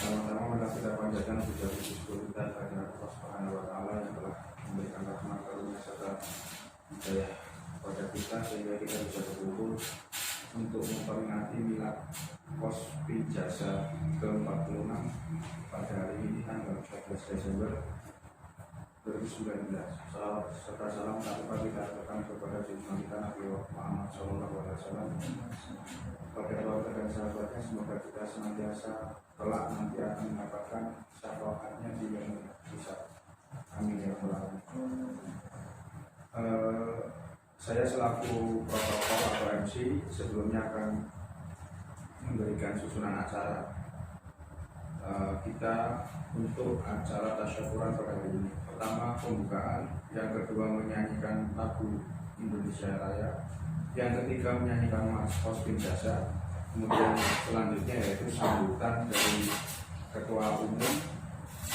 Pertama-tama kita panjatkan puji syukur kita kepada Allah Subhanahu wa taala yang telah memberikan rahmat karunia serta hidayah kepada kita sehingga kita bisa berkumpul untuk memperingati milad Pospi Jasa ke-46 pada hari ini tanggal 14 Desember 2019. Salawat serta salam tanpa kita aturkan kepada junjungan kita Nabi Muhammad SAW, kepada keluarga dan sahabatnya. Semoga kita senantiasa kelak nanti akan mendapatkan syafaatnya di yang bisa. Amin ya rabbal alamin. Saya selaku protokol atau MC sebelumnya akan memberikan susunan acara kita untuk acara tasyakuran pada hari ini. Pertama pembukaan, yang kedua menyanyikan lagu Indonesia Raya, yang ketiga menyanyikan Mas Pospi Jasa, kemudian selanjutnya yaitu sambutan dari Ketua Umum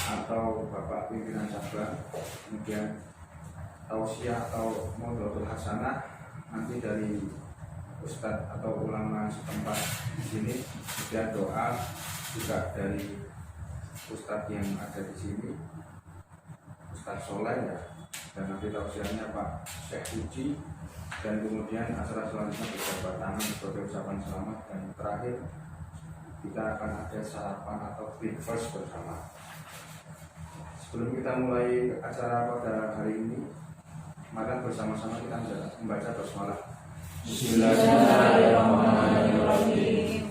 atau Bapak Pimpinan Cabang, kemudian tausiah atau Modhotul Hasanah nanti dari Ustadz atau ulama setempat di sini, kemudian doa juga dari Ustadz yang ada di sini, Ustadz Soleh ya, dan nanti tausiahnya Pak Syekh Puji, dan kemudian acara selanjutnya berjabat tangan sebagai ucapan selamat, dan terakhir kita akan ada sarapan atau breakfast bersama. Sebelum kita mulai acara pada hari ini, mari bersama-sama kita membaca basmalah. Bismillahirrahmanirrahim.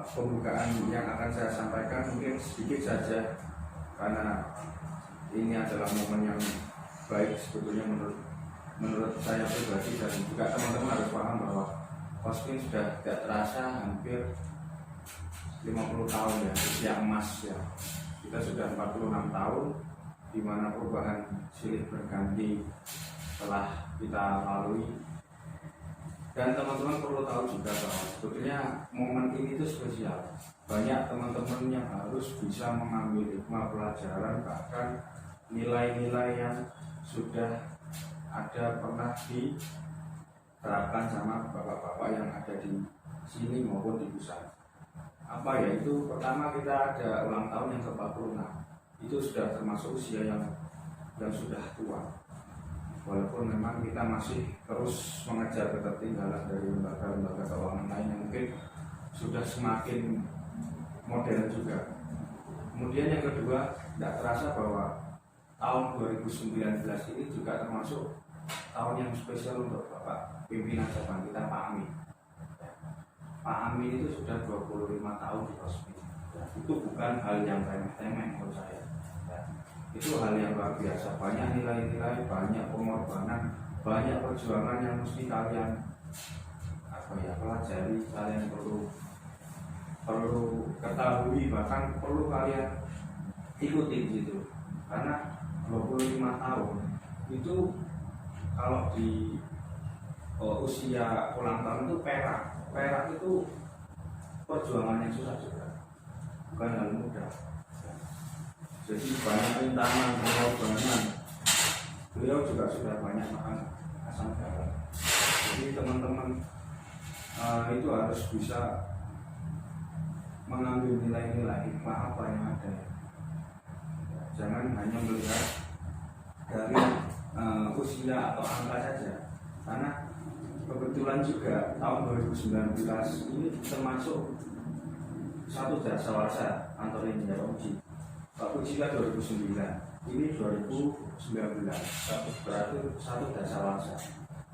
Pembukaan yang akan saya sampaikan mungkin sedikit saja, karena ini adalah momen yang baik sebetulnya menurut saya pribadi, dan juga teman-teman harus paham bahwa Pospi sudah tidak terasa hampir 50 tahun ya, usia emas ya. Kita sudah 46 tahun di mana perubahan silih berganti telah kita lalui. Dan teman-teman perlu tahu juga bahwa sebetulnya momen ini itu spesial. Banyak teman-teman yang harus bisa mengambil hikmah pelajaran, bahkan nilai-nilai yang sudah ada pernah diterapkan sama bapak-bapak yang ada di sini maupun di pusat. Apa ya itu? Pertama, kita ada ulang tahun yang ke-46. Itu sudah termasuk usia yang sudah tua. Walaupun memang kita masih terus mengejar ketertinggalan dari lembaga-lembaga keuangan lain yang mungkin sudah semakin modern juga. Kemudian yang kedua, tidak terasa bahwa tahun 2019 ini juga termasuk tahun yang spesial untuk Bapak Pimpinan Cabang kita, Pak Amin. Pak Amin itu sudah 25 tahun di Pospi. Itu bukan hal yang remeh-temeh menurut saya. Itu hal yang luar biasa. Banyak nilai-nilai, banyak pengorbanan, banyak perjuangan yang mesti kalian pelajari, kalian perlu ketahui, bahkan perlu kalian ikuti gitu. Karena 25 tahun itu kalau di usia ulang tahun itu perak itu perjuangan yang susah juga, bukan hal mudah. Jadi banyak rintangan, pengorbanan. Beliau juga sudah banyak makan asam garam. Jadi teman-teman itu harus bisa mengambil nilai-nilai hikmah apa yang ada. Jangan hanya melihat dari usia atau angka saja, karena kebetulan juga tahun 2019 ini termasuk satu dasawarsa kantor ini ya Uji. Pak Puji kan 2009, ini 2019, berarti satu dasawarsa.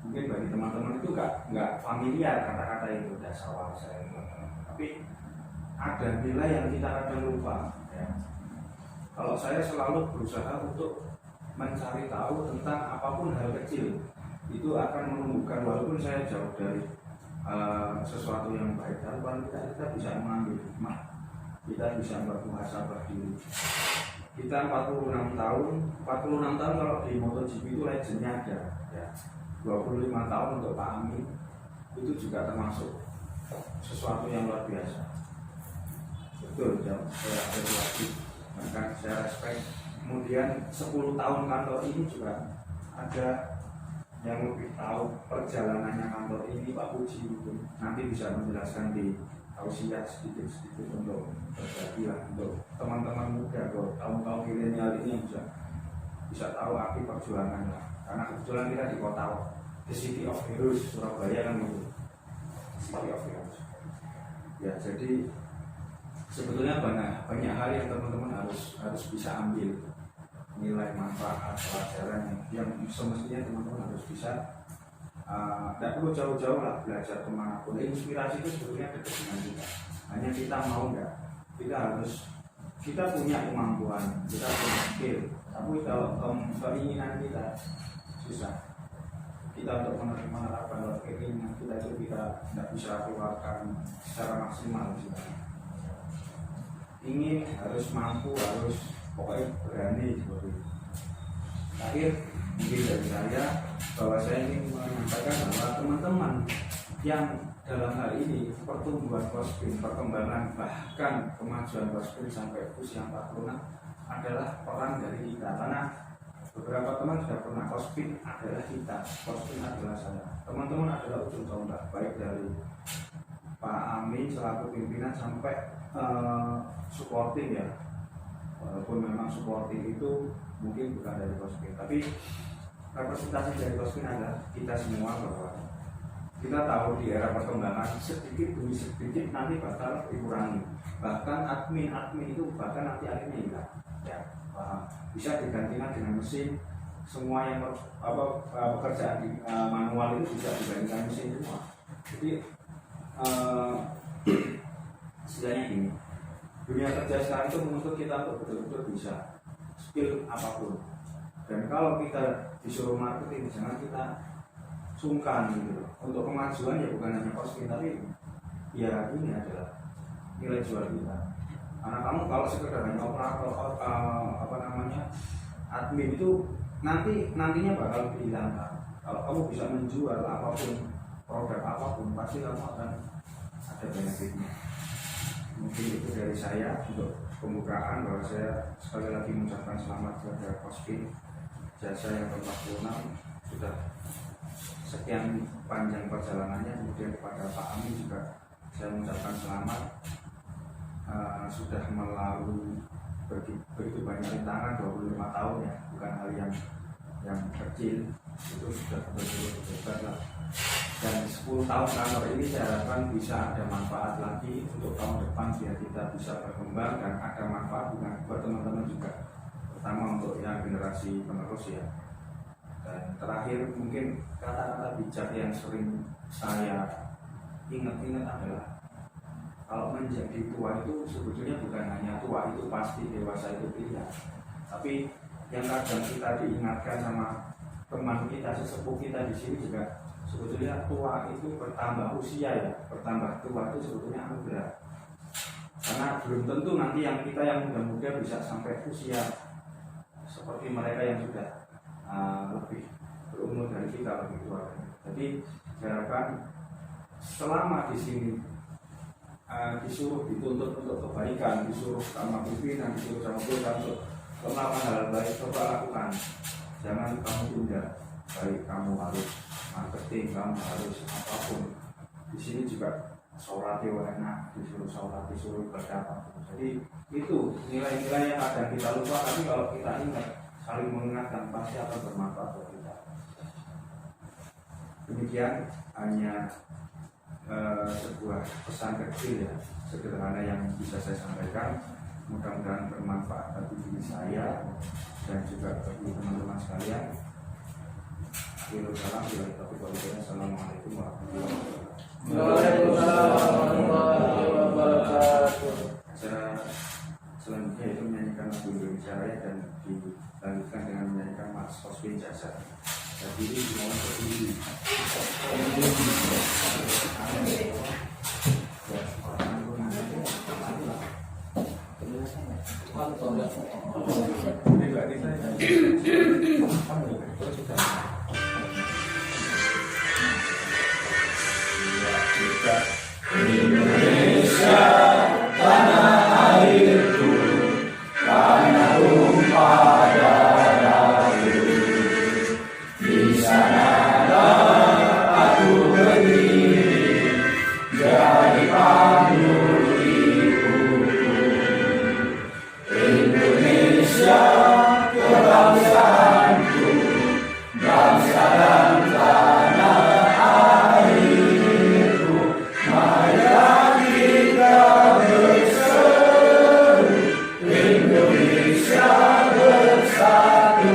Mungkin bagi teman-teman itu nggak familiar kata-kata itu dasawarsa itu. Tapi ada nilai yang kita kadang lupa. Ya. Kalau saya selalu berusaha untuk mencari tahu tentang apapun hal kecil itu akan menumbuhkan, walaupun saya jauh dari sesuatu yang baik, tapi kita bisa mengambil hikmah, kita bisa bermuhasabah diri. Kita 46 tahun kalau di MotoGP itu legendnya ada ya. 25 tahun untuk Pak Amin itu juga termasuk sesuatu yang luar biasa. Betul, ya, saya apresiasi, bahkan saya respect. Kemudian 10 tahun kantor ini juga ada yang lebih tahu perjalanannya kantor ini, Pak Puji mungkin nanti bisa menjelaskan di tausiah sedikit untuk berbagi lah untuk teman-teman muda atau kaum milenial ini yang bisa tahu arti perjuangan lah. Karena kebetulan kita di kota The City of Heroes Surabaya kan itu City of Heroes. Ya, jadi sebetulnya banyak hal yang teman-teman harus bisa ambil nilai manfaat pelajaran yang semestinya teman-teman harus bisa. Tidak perlu jauh-jauh lah belajar kemanapun. Inspirasi itu sebetulnya dekat dengan kita. Hanya kita mau nggak. Kita punya kemampuan, kita punya skill. Tapi kalau keinginan kita susah. Kita untuk menerapkan keinginan kita itu kita tidak bisa keluarkan secara maksimal. Ingin harus mampu, harus pokoknya berani seperti itu. Akhir mungkin dari saya bahwa saya ingin menyampaikan bahwa teman-teman yang dalam hal ini pertumbuhan Kospin, perkembangan bahkan kemajuan Kospin sampai usia 46 adalah peran dari kita. Karena beberapa teman sudah pernah Kospin adalah kita, Kospin adalah saya. Teman-teman adalah ujung tombak baik dari Pak Amin selaku pimpinan sampai supporting ya. Walaupun memang supporting itu mungkin bukan dari Kospin, tapi representasi dari Kospin adalah kita semua, bahwa kita tahu di era perkembangan sedikit demi sedikit nanti bakal dikurangi. Bahkan admin itu bahkan nanti akhirnya hilang ya, bisa digantikan dengan mesin. Semua yang pekerjaan di manual itu bisa digantikan mesin semua. Jadi istilahnya gini, dunia kerja sekarang itu menuntut kita untuk betul-betul bisa skill apapun. Dan kalau kita disuruh marketing, jangan kita sungkan gitu. Untuk kemajuan ya bukan hanya Kospin, tapi ya ini adalah nilai jual kita. Karena kamu kalau sekedar hanya operator admin itu nantinya bakal dihilangkan. Kalau kamu bisa menjual apapun, produk apapun, pasti kamu akan ada benefitnya. Mungkin itu dari saya untuk pembukaan, bahwa saya sekali lagi mengucapkan selamat kepada Kospin. Jasa yang ke-46 sudah sekian panjang perjalanannya. Kemudian kepada Pak Amin juga saya mengucapkan selamat, sudah melalui begitu banyak rintangan, 25 tahun ya, bukan hal yang kecil, itu sudah betul-betul lah. Dan 10 tahun kantor ini saya harapkan bisa ada manfaat lagi untuk tahun depan, biar kita bisa berkembang dan ada manfaat buat teman-teman juga, terutama untuk yang generasi penerus ya. Dan terakhir mungkin kata-kata bijak yang sering saya ingat-ingat adalah, kalau menjadi tua itu sebetulnya bukan hanya tua itu pasti, dewasa itu pilihan, tapi yang kadang kita diingatkan sama teman kita, sesepuh kita di sini juga, sebetulnya tua itu bertambah usia ya, bertambah tua itu sebetulnya anugerah. Karena belum tentu nanti kita yang muda-muda bisa sampai usia seperti mereka yang sudah lebih berumur dari kita, lebih tua. Jadi diharapkan selama di sini disuruh dituntut untuk kebaikan, disuruh sama pimpinan, disuruh sama perusahaan untuk melakukan hal baik, coba lakukan. Jangan kamu tunda. Baik kamu harus marketing, kamu harus apapun. Di sini juga sholat enak, disuruh sholat, disuruh berdakwah. Jadi itu nilai-nilai yang kadang kita lupa, tapi kalau kita ingat, saling mengingatkan, pasti akan bermanfaat buat kita. Demikian hanya sebuah pesan kecil ya, sederhana yang bisa saya sampaikan. Mudah-mudahan bermanfaat bagi diri saya dan juga bagi teman-teman sekalian. Assalamualaikum warahmatullahi wabarakatuh. Acara selanjutnya itu menyanyikan lagu Indonesia Raya dan dilanjutkan dengan menyanyikan Mas Koswin Jasa. Jadi ini mohon berdiri. Indonesia tanah airku, tanah tumpah darahku. Di sanalah aku berdiri, jadi pandu hidupku. Indonesia kebangsaanku, bangsa dan tanah airku. Marilah kita berseru, Indonesia bersatu.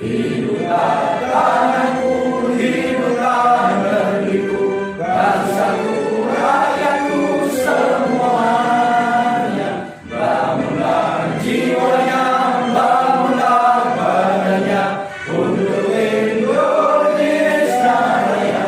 Hiduplah tanahku, hiduplah negeriku, bangsaku, rakyatku semuanya. Bangunlah jiwanya, bangunlah badannya untuk Indonesia Raya.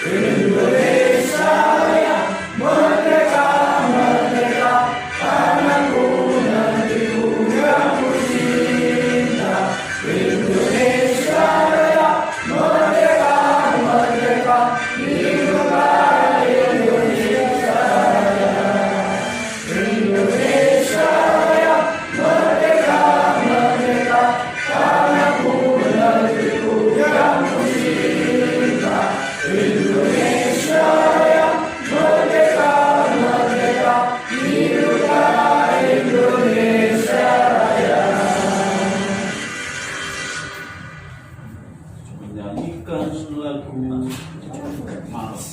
Indonesia Raya, merdeka, merdeka, tanahku, negeriku yang ku cinta. Indonesia Raya, merdeka, merdeka, hiduplah Indonesia Raya. Indonesia Raya, merdeka, merdeka, tanahku, negeriku yang ku cinta. Indonesia Raya, merdeka, merdeka, hiduplah Indonesia Raya. Menyanyikan lagu Mars.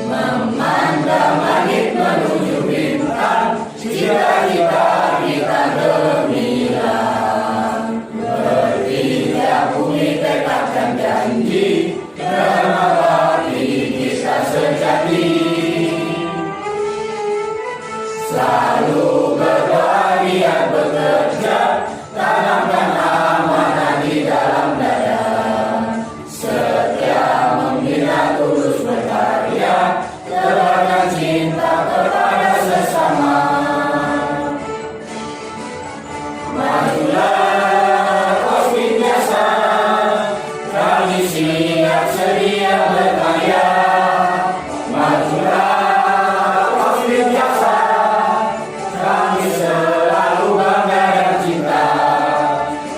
Memandang langit menuju bintang, cita-cita kita gemilang. Berpijak bumi tekadkan janji, dharma bakti kita sejati. Selalu berdoa niat bekerja, tanamkan amanah di dalam dada. Setia membina tulus berkarya, tebarkan cinta kepada sesama. Majulah Koswin Jasa, kami siap sedia berkarya. Majulah Koswin Jasa, kami selalu bangga dan cinta.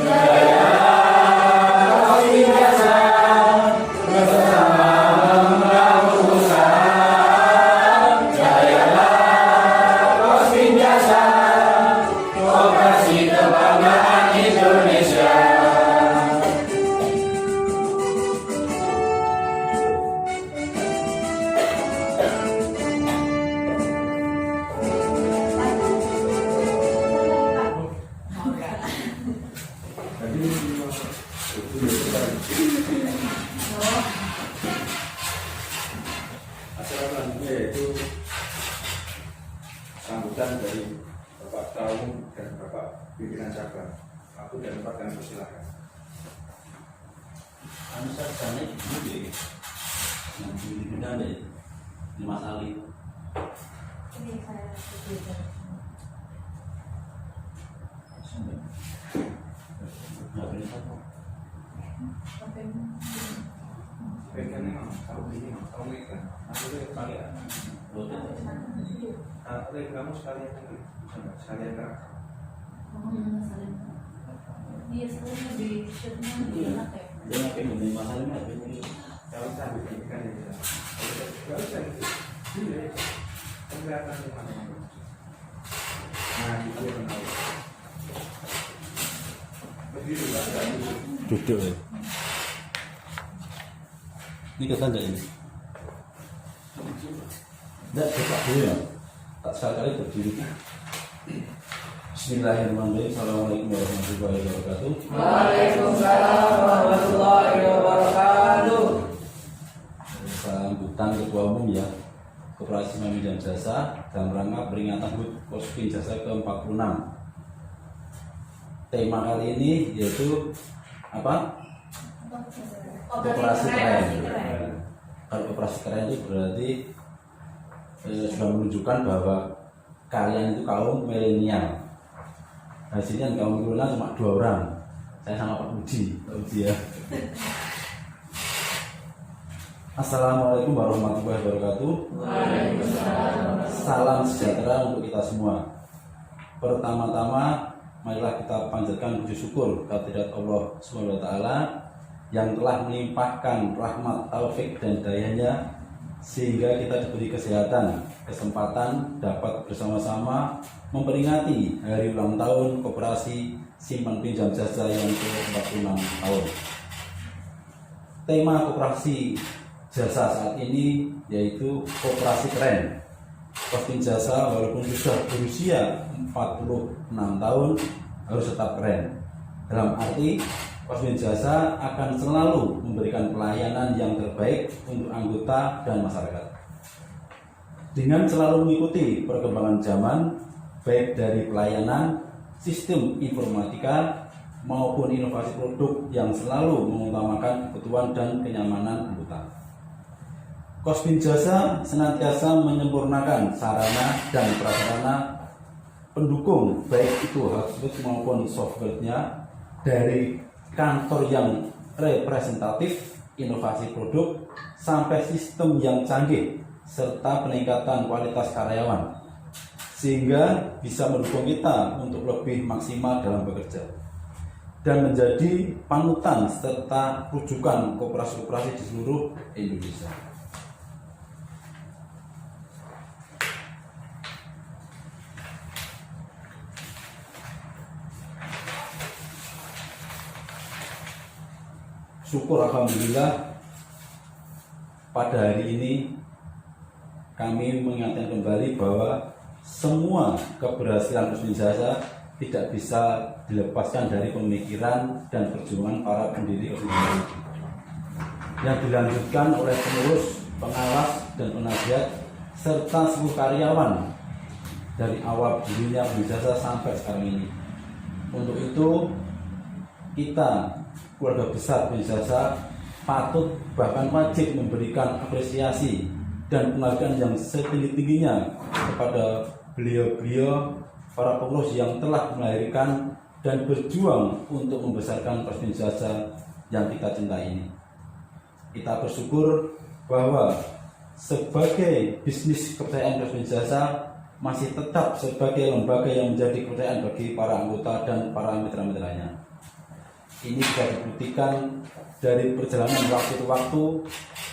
Jayalah Koswin Jasa, bersama membangun usaha. Jayalah Koswin Jasa, koperasi kebanggaan Indonesia. Jadi acara selanjutnya yaitu sambutan dari Bapak Taung dan Bapak pimpinan cabang. Aku dan Bapak kami persilahkan. Anu sarjana itu ya. Yang di ada ya. Di Mas Ali. Ini saya berbeda. Nggak boleh satu. Pegannya mau, tahu ini mau, tahu ikan. Aku tuh sekalian. Lote. Kamu sekalian lagi, bisa nggak? Sekalian kan? Iya, sebenarnya di shirtnya Iya. enak ya. Dia ngapain ini Mas Ali nggak boleh ini. Kalau sambil ikan ya bisa. Kalau bisa gitu. Iya. Kelihatan di mana? Nah, itu dia benar. Berdiri Pak. Duduk ya. Ini kesan enggak ini? Enggak, coba dulu ya. Tak sekali-kali berdiri. Bismillahirrahmanirrahim. Assalamualaikum warahmatullahi wabarakatuh. Waalaikumsalam warahmatullahi wabarakatuh. Sambutan Ketua Umum ya Koperasi Meminjam Jasa dalam rangka peringatan HUT Kospin Jasa ke-46. Tema kali ini yaitu apa? Koperasi keren. Kalau koperasi keren itu berarti sudah menunjukkan bahwa kalian itu kaum milenial. Hasilnya kaum milenial cuma 2 orang. Saya sama Pak Budi ya. Assalamualaikum warahmatullahi wabarakatuh. Salam sejahtera untuk kita semua. Pertama-tama, marilah kita panjatkan puji syukur kehadirat Allah SWT yang telah melimpahkan rahmat, taufik dan dayanya sehingga kita diberi kesehatan, kesempatan dapat bersama-sama memperingati hari ulang tahun Koperasi Simpan Pinjam Jasa yang ke-46 tahun. Tema Koperasi Jasa saat ini yaitu koperasi keren. Kospin Jasa walaupun sudah berusia 46 tahun harus tetap keren. Dalam arti Kospin Jasa akan selalu memberikan pelayanan yang terbaik untuk anggota dan masyarakat. Dengan selalu mengikuti perkembangan zaman baik dari pelayanan, sistem informatika maupun inovasi produk yang selalu mengutamakan kebutuhan dan kenyamanan anggota. Kospin Jasa senantiasa menyempurnakan sarana dan prasarana pendukung baik itu hardware maupun software-nya dari kantor yang representatif, inovasi produk sampai sistem yang canggih serta peningkatan kualitas karyawan sehingga bisa mendukung kita untuk lebih maksimal dalam bekerja dan menjadi panutan serta rujukan koperasi-koperasi di seluruh Indonesia. Syukur alhamdulillah pada hari ini kami mengingatkan kembali bahwa semua keberhasilan Kospin Jasa tidak bisa dilepaskan dari pemikiran dan perjuangan para pendiri Kospin Jasa yang dilanjutkan oleh pengurus, pengawas dan penasihat serta seluruh karyawan dari awal berdirinya Kospin Jasa sampai sekarang ini. Untuk itu kita keluarga besar Kospin Jasa patut bahkan wajib memberikan apresiasi dan penghargaan yang setinggi-tingginya kepada beliau-beliau para pengurus yang telah melahirkan dan berjuang untuk membesarkan Kospin Jasa yang kita cintai ini. Kita bersyukur bahwa sebagai bisnis kepercayaan Kospin Jasa masih tetap sebagai lembaga yang menjadi kepercayaan bagi para anggota dan para mitra-mitranya. Ini bisa dibuktikan dari perjalanan waktu ke waktu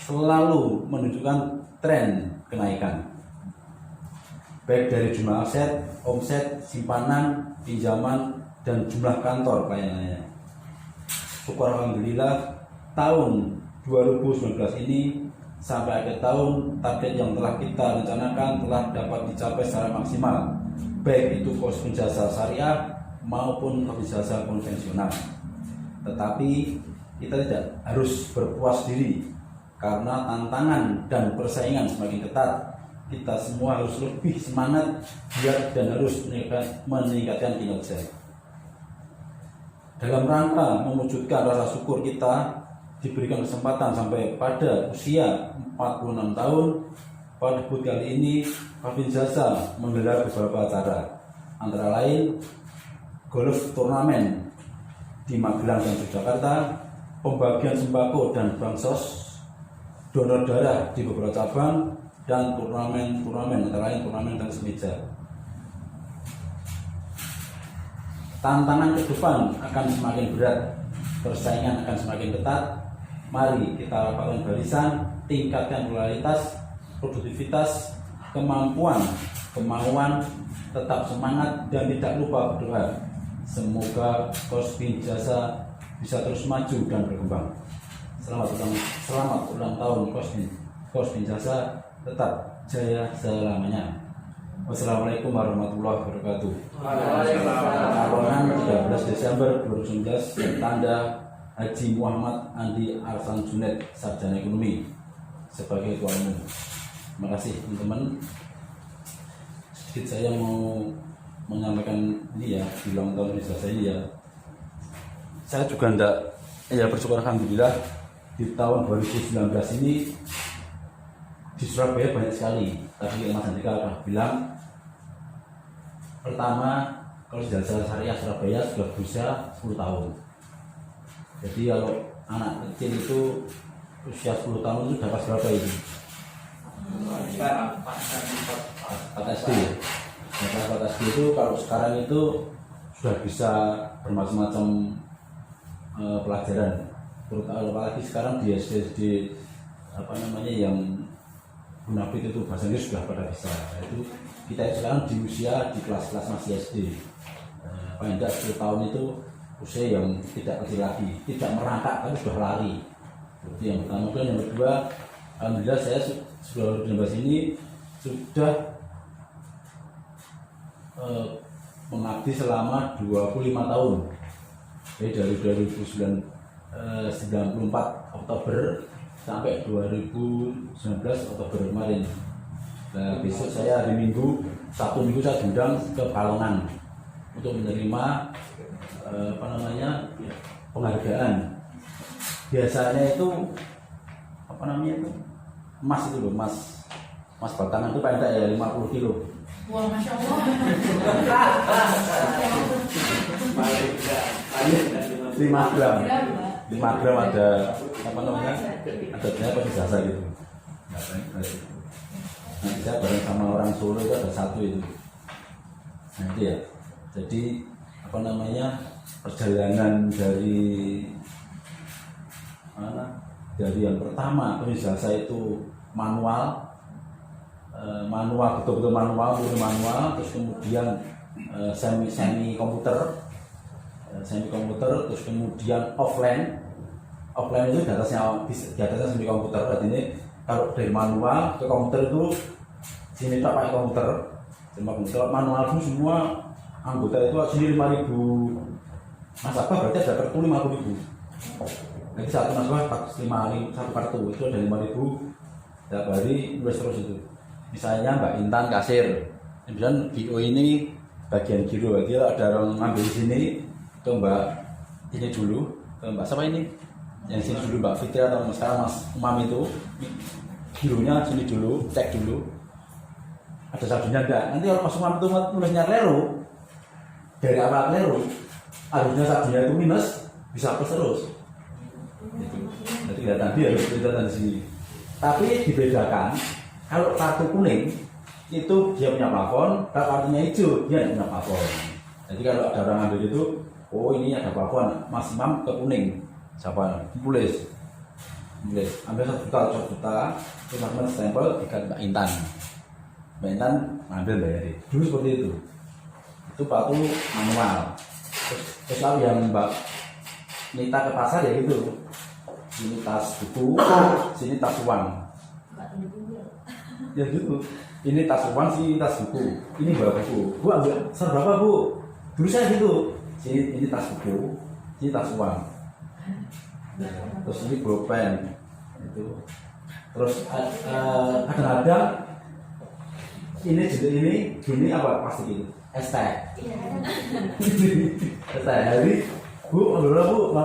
selalu menunjukkan tren kenaikan. Baik dari jumlah aset, omset, simpanan, pinjaman, dan jumlah kantor pelayanannya. Syukur alhamdulillah tahun 2019 ini sampai akhir tahun target yang telah kita rencanakan telah dapat dicapai secara maksimal. Baik itu Kospin Jasa Syariah maupun Kospin Jasa konvensional. Tetapi kita tidak harus berpuas diri karena tantangan dan persaingan semakin ketat. Kita semua harus lebih semangat giat dan harus meningkatkan kinerja. Dalam rangka mewujudkan rasa syukur kita diberikan kesempatan sampai pada usia 46 tahun, pada HUT kali ini Kospin Jasa menggelar beberapa acara, antara lain golf turnamen di Magelang dan Yogyakarta, pembagian sembako dan bansos, donor darah di beberapa cabang, dan turnamen antara lain turnamen tenis meja. Tantangan ke depan akan semakin berat, persaingan akan semakin ketat. Mari kita rapatkan barisan, tingkatkan kualitas, produktivitas, kemampuan, kemauan, tetap semangat dan tidak lupa berdoa. Semoga Kospin Jasa bisa terus maju dan berkembang. Selamat ulang tahun Kospin Jasa, tetap jaya selamanya. Wassalamualaikum warahmatullahi wabarakatuh. Waalaikumsalam. Pekalongan 13 Desember 2019, tanda Haji Muhammad Andi Arsan Junet, Sarjana Ekonomi sebagai Ketua Umum. Terima kasih teman-teman. Sedikit saya mau menyampaikan ini ya, di ulang tahun ijazah ini ya. Saya juga bersyukur alhamdulillah di tahun 2019 ini di Surabaya banyak sekali. Tadi Mas Andika sudah bilang, pertama kalau ijazah syariah Surabaya sudah berusia 10 tahun. Jadi kalau anak kecil itu usia 10 tahun itu dapat berapa ini? 4 SD ya. Dapat 4 SD itu kalau sekarang itu sudah bisa bermacam-macam pelajaran. Terutama apalagi sekarang di SD yang munafik itu bahasa Inggris sudah pada bisa. Itu kita sekarang di usia di kelas-kelas masih SD. Paling tidak 10 tahun itu usia yang tidak kecil lagi, tidak merangkak tapi sudah lari. Jadi yang pertama. Dan yang kedua, alhamdulillah saya sudah 2019 ini sudah mengabdi selama 25 tahun. Jadi dari 1994 Oktober sampai 2019 Oktober kemarin. Nah, besok saya hari Minggu, Sabtu Minggu saya diundang ke Pekalongan untuk menerima penghargaan. Biasanya itu emas itu loh, emas batangan itu paling tidak ya 50 kilo. Wah, Masya Allah. 5 gram. 5 gram ada ada berapa di jasa gitu. Nanti saya bareng sama orang Solo itu ada satu itu. Nanti ya. Jadi perjalanan dari yang pertama ke jasa itu manual, betul-betul manual, terus kemudian semi komputer, terus kemudian offline itu di atasnya semi komputer. Berarti ini kalau dari manual ke komputer itu sini tak pakai komputer, manual itu semua anggota itu sini 5.000 nasabah, berarti ada kartu 50.000. Nanti satu nasabah 5 satu kartu itu ada 5.000 setiap hari, terus itu. Misalnya Mbak Intan kasir, kemudian GO ini bagian giro, dia ada orang ngambil di sini, ke Mbak ini dulu, ke Mbak siapa ini? Yang sini dulu Mbak Fitri atau sekarang Mas Umam itu, gironya sini dulu, cek dulu, ada saldonya enggak? Nanti kalau Mas Umam itu nulisnya keliru, dari awal keliru, harusnya saldonya itu minus, bisa plus terus. Itu. Jadi kelihatan dia harus kelihatan di sini. Tapi dibedakan. Kalau kartu kuning itu dia punya plafon, kalau kartunya hijau dia tidak punya plafon. Jadi kalau ada orang ambil itu, oh ini ada plafon, Mas Imam ke kuning, siapa? Tulis, ambil 1 juta, terus Mas stempel ikan Mbak Intan ngambil bayar. Dulu seperti itu waktu manual. Terus kalau yang Mbak Nita ke pasar ya gitu, ini tas buku, sini tas uang. Ya gitu, ini tas uang, sini tas buku, ini bawa buku. Bu ambil berapa Bu? Dulu saya gitu, ini tas buku, ini tas uang. Terus ini pulpen, itu. Terus kadang-kadang ini apa plastik itu? ST. ST hari Bu ambil berapa Bu?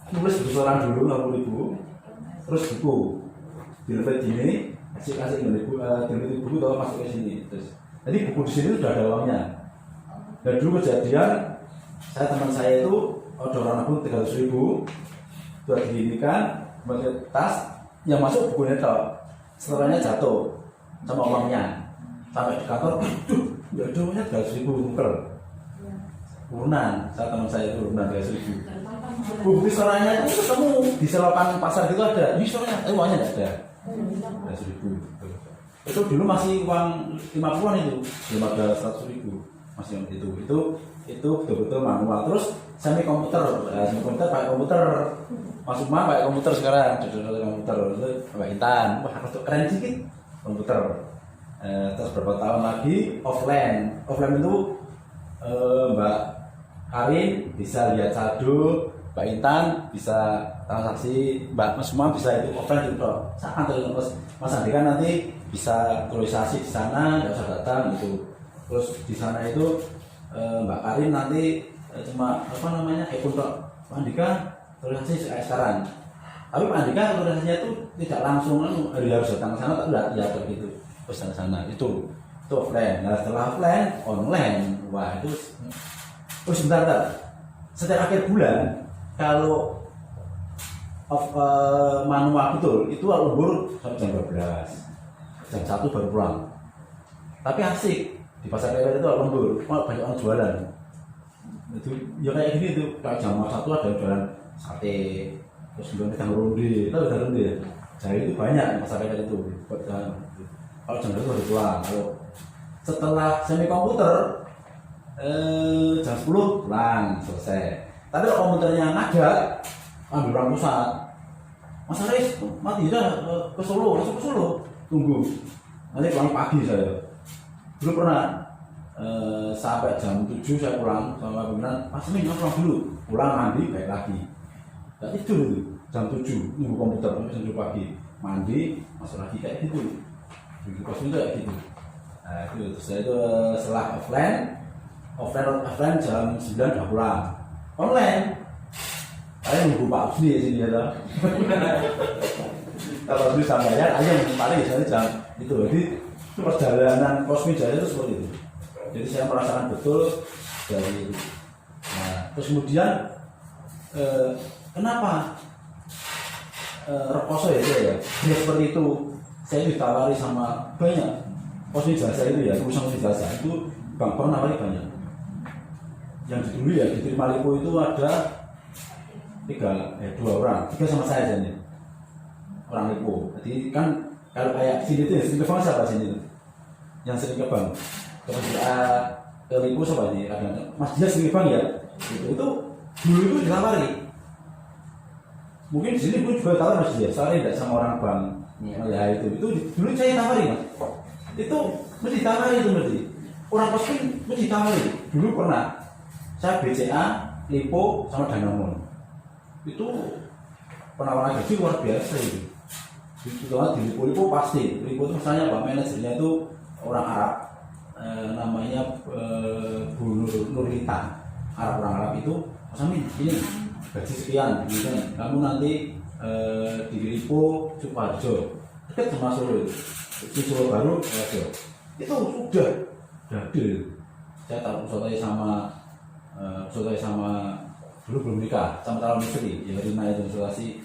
50.000. Tulis besoran dulu 50.000. Terus buku dilepet gini, kasih dilepet buku tahu masuk ke sini. Terus jadi buku di sini sudah ada uangnya. Dan dulu kejadian teman saya itu ada orang nabung 300.000 buat diginikan pakai tas, yang masuk bukunya toh, setelahnya jatuh sama uangnya. Sampai di kantor, ya ada uangnya 300.000 nuker. Urunan, teman saya itu urunan 300.000. Bukti suaranya itu ketemu di selokan pasar gitu ada. Ini suaranya, uangnya tidak ada. 100.000. Itu dulu masih uang 50-an itu, belum ada 100.000 masih yang itu betul-betul manual. Terus semi komputer pakai komputer. Mas Umar pakai komputer sekarang, komputer itu pakai Intan. Wah, keren sedikit komputer. Terus berapa tahun lagi offline itu Mbak Karin bisa lihat saldo, Mbak Intan bisa transaksi, Mbak semua bisa itu offline itu sangat terus Mas Andika nanti bisa aktualisasi di sana, nggak usah datang gitu. Terus di sana itu Mbak Karin nanti cuma akun Pak Andika aktualisasi sekarang. Tapi Pak Andika aktualisasinya itu tidak langsung harus datang ke sana, tak lihat gitu. Terus ke sana itu offline. Nah setelah offline online, wah itu sebentar. Setiap akhir bulan kalau manual betul itu lembur sampai jam 12, jam 1 baru pulang. Tapi asik di pasar lebar itu lembur, banyak orang jualan. Itu ya kayak gini tuh, kayak jam 1 ada yang jualan sate, terus kemudian kita ronde, tahu udah ronde ya. Jadi itu banyak di pasar lebar itu. Kalau jam 1 baru pulang. Kalau setelah semi komputer jam 10 pulang selesai. Tapi kalau komputernya ngajar ambil orang pusat, Mas Aris mati dah ke Solo, langsung ke Solo, tunggu nanti pulang pagi saya. Dulu pernah sampai jam 7 saya pulang sama pimpinan, Mas Min pulang dulu, pulang mandi balik lagi, nggak tidur itu jam 7 nunggu komputer sampai jam 7 pagi, mandi masuk lagi kayak gitu, di kos itu kayak gitu. Nah itu saya itu setelah offline jam 9 udah pulang, online saya nunggu Pak Usni di sini ya. Kalau Usni sama ya, ayam paling biasanya jam itu. Jadi perjalanan Kosmi Jaya itu seperti itu. Jadi saya merasakan betul dari itu. Nah, terus kemudian kenapa Rekoso ya dia seperti itu. Saya ditawari sama banyak Kosmi Jasa itu ya, perusahaan Kosmi Jasa itu bank-bank namanya banyak. Yang dulu ya di Malipo itu ada 2 orang, 3 sama saya aja nih orang Lipo. Jadi kan kalau kayak sini tuh sering ke bank siapa sini tuh? Yang sering ke bank. Terus ke Lipo siapa nih? Ada Mas Dia sering ke bank ya? Itu dulu itu ditawari. Mungkin di sini pun juga tahu Mas Dia. Saya tidak sama orang bank. Ya itu dulu saya tawari Mas. Itu mesti ditawari itu mesti. Orang pasti mesti ditawari. Dulu pernah saya BCA, Lipo sama Danamon. Itu penawaran gaji luar biasa itu. Setelah di Lipo pasti, Lipo itu misalnya Pak manajernya itu orang Arab, namanya Bu Nurlita, orang Arab itu, Mas Amin, ini gaji sekian, gitu. Kamu nanti di Lipo Sukoharjo, dekat sama Solo, di Solo Baru, itu sudah deal. Saya taruh saudara sama dulu belum nikah sama calon istri ya Rina itu konsultasi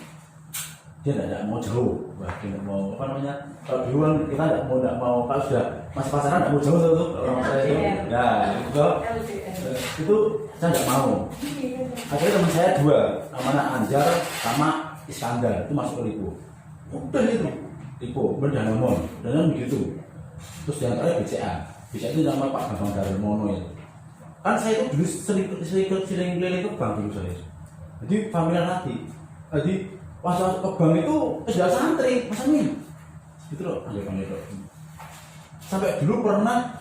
dia tidak mau jauh, dia tidak mau kalau dulu kan kita tidak mau kalau sudah masih pacaran tidak mau jauh tuh orang saya itu ya itu saya tidak mau. Akhirnya teman saya 2 namanya Anjar sama Iskandar itu masuk ke Lipo, udah itu Lipo Danamon begitu. Terus yang terakhir BCA itu nama Pak Bambang Darmono itu. Kan saya itu dulu sering keliling ke bank dulu saya. Jadi familiar hati. Jadi pas ke bank itu sudah santri, Mas Amin. Gitu loh, sampai dulu pernah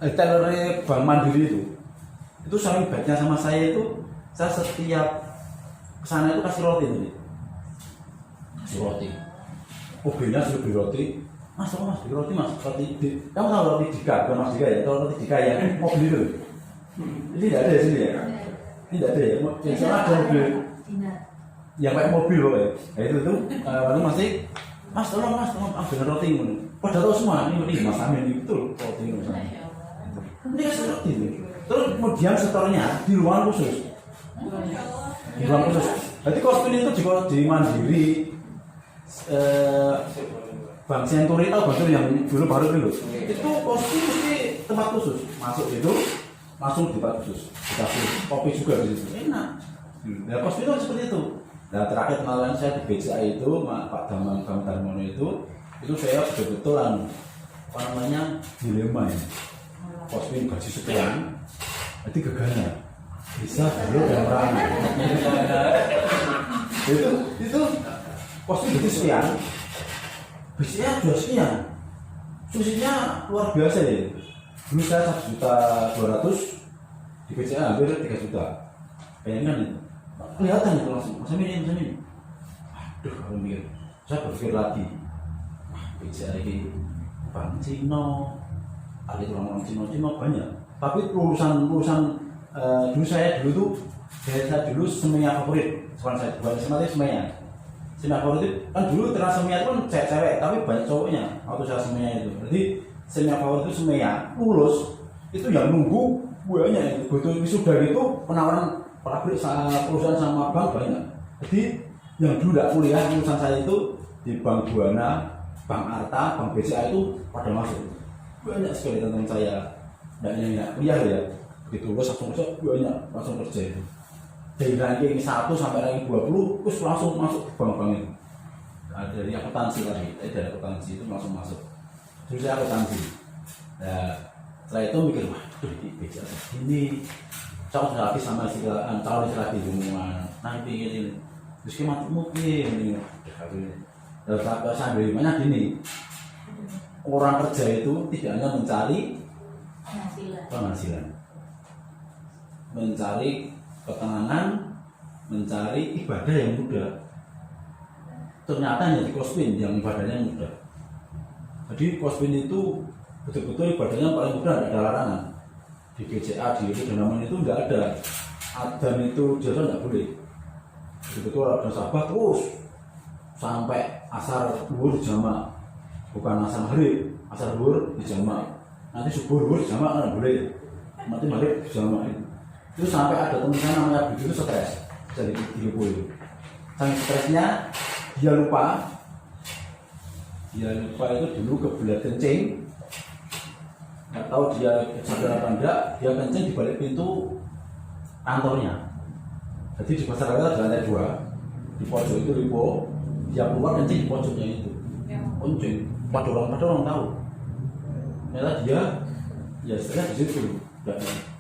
teller Bank Mandiri itu saking baiknya sama saya itu, saya setiap kesana itu kasih roti nih. Kasih roti. Mobilnya suruh beli roti. Mas, beli roti mas, roti kamu tahu roti Dika, bukan Mas Dika ya, tahu roti Dika yang mobil itu. Ini tidak ada di sini ya, tidak ada ya, yang sana ada mobil, yang kayak mobil loh ya, itu lalu masih, mas tolong ambil roti ini, pada tahu semua, ini Mas Amin ini betul roti ini mas Amin. Ini kasih roti ini, terus kemudian setornya di ruangan khusus, Jadi kostum itu di Mandiri. Bank Senturi tahu Bang yang dulu baru dulu. Itu kostum mesti tempat khusus. Masuk itu langsung di tempat khusus. Dikasih kopi juga di situ. Enak. Nah kostum itu seperti itu. Nah terakhir kenalan saya di BCA itu Pak Damang Darmono itu saya betul-betul apa namanya dilema ya. Kostum gaji sekian, jadi gagalnya bisa dulu dan orang. itu kostum gaji sekian. BCA jual sekian, selisihnya luar biasa ya. Dulu saya 1.200.000, di BCA hampir 3 juta. Bayangkan itu, kelihatan itu langsung, macam ini. Aduh, aku mikir, saya berpikir lagi, BCA ini Bank Cino, ada orang-orang Cino banyak. Tapi lulusan dulu saya tuh saya dulu semenya favorit. Sekarang saya bukan semenya favorit kan dulu terasa semenya itu kan cewek, tapi banyak cowoknya waktu saya semenya itu. Jadi semenya favorit itu semenya lulus itu yang nunggu banyak itu. Betul wisuda gitu penawaran pabrik perusahaan sama bank banyak. Jadi yang dulu tidak kuliah lulusan saya itu di Bank Buana, Bank Arta, Bank BCA itu pada masuk. Banyak sekali tentang saya dan yang kuliah ya. Begitu lulus langsung kerja itu. Dari ranking 1 sampai ranking 20 terus langsung masuk ke bank-bank itu. Nah, dari akuntansi lagi, dari akuntansi itu langsung masuk. Terus saya akuntansi. Nah, setelah itu mikir, waduh ini BCA ini calon lagi sama calon lagi hubungan. Nah ini terus kita mungkin ini. Lalu sambil mana gini, orang kerja itu tidak hanya mencari penghasilan, mencari ketenangan, mencari ibadah yang mudah. Ternyata hanya di Kospin yang ibadahnya mudah. Jadi Kospin itu betul-betul ibadahnya paling mudah, tidak ada larangan. Di BCA, di Danaman itu tidak ada. Adzan itu jelas tidak boleh. Betul-betul ada sahabat terus sampai asar zuhur jamaah, bukan asar maghrib, asar zuhur di jamaah. Nanti subuh zuhur jamaah kan boleh. Nanti maghrib jamaah itu sampai ada teman saya namanya Budi itu stres jadi 30. Saking stresnya dia lupa itu dulu kebelet kencing, nggak tahu dia sadar apa enggak, dia kencing di balik pintu kantornya. Jadi di pasar raya ada lantai 2, di pojok itu lipo, dia keluar kencing di pojoknya itu, kencing. Pada orang tahu. Ternyata dia ya stres di situ,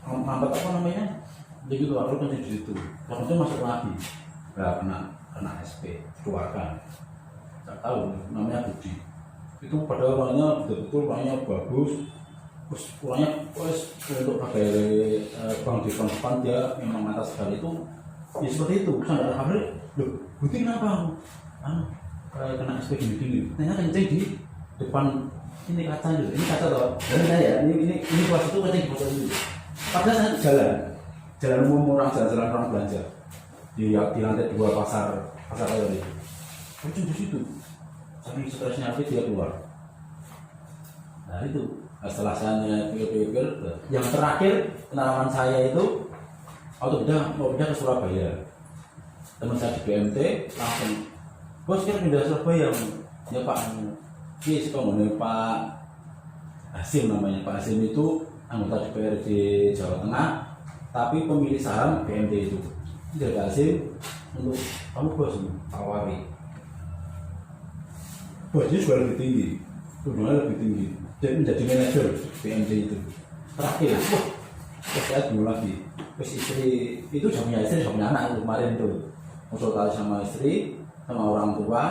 ngambat apa namanya? Jadi itu aku kencing di situ, waktu itu masuk lagi, nggak kena SP, keluarkan. Nggak tahu namanya Budi. Itu pada orangnya betul-betul orangnya bagus. Terus orangnya untuk pakai bank di depan dia memang mata sekali itu. Ya seperti itu, sampai akhirnya, loh, Budi kenapa? Kena SP gini-gini. Ternyata kencing di depan ini kaca juga. Ini kaca toh. Ini saya, ini kelas itu kencing di pojok itu. Padahal saya jalan umum orang jalan orang belanja di lantai 2 pasar raya itu. Kencing di situ. Saking stresnya dia keluar. Nah itu setelah saya pikir, yang terakhir kenalan saya itu mau pindah ke Surabaya. Teman saya di BMT langsung, bos kita pindah Surabaya. Ya Pak, ini sekolah Pak Hasim namanya. Pak Hasim itu anggota DPRD Jawa Tengah, tapi pemilik saham BMT itu. Jadi Pak Hasim untuk kamu bos tawari. Bosnya juga lebih tinggi, tunjangannya lebih tinggi. Jadi menjadi manajer BMT itu. Terakhir, saya dulu lagi. Terus istri itu sudah punya istri, sudah punya anak itu kemarin tuh. Konsultasi sama istri, sama orang tua,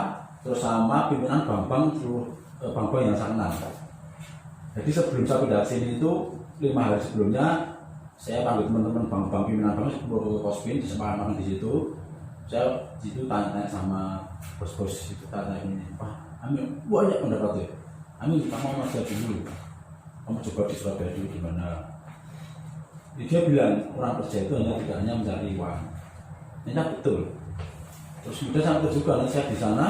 terus sama pimpinan bank-bank seluruh bank-bank yang saya kenal. Jadi sebelum saya pindah ke sini itu 5 hari sebelumnya saya panggil teman-teman bank-bank pimpinan bank seluruh Kospin disepakati di situ. Saya di situ tanya-tanya sama bos-bos itu, tanya ini, Pak, Amin banyak pendapat ya. Amin kamu masih dulu, kamu coba di Surabaya dulu gimana? Dia bilang orang kerja itu tidak hanya mencari uang. Ini betul. Terus kemudian saya juga nanti saya di sana,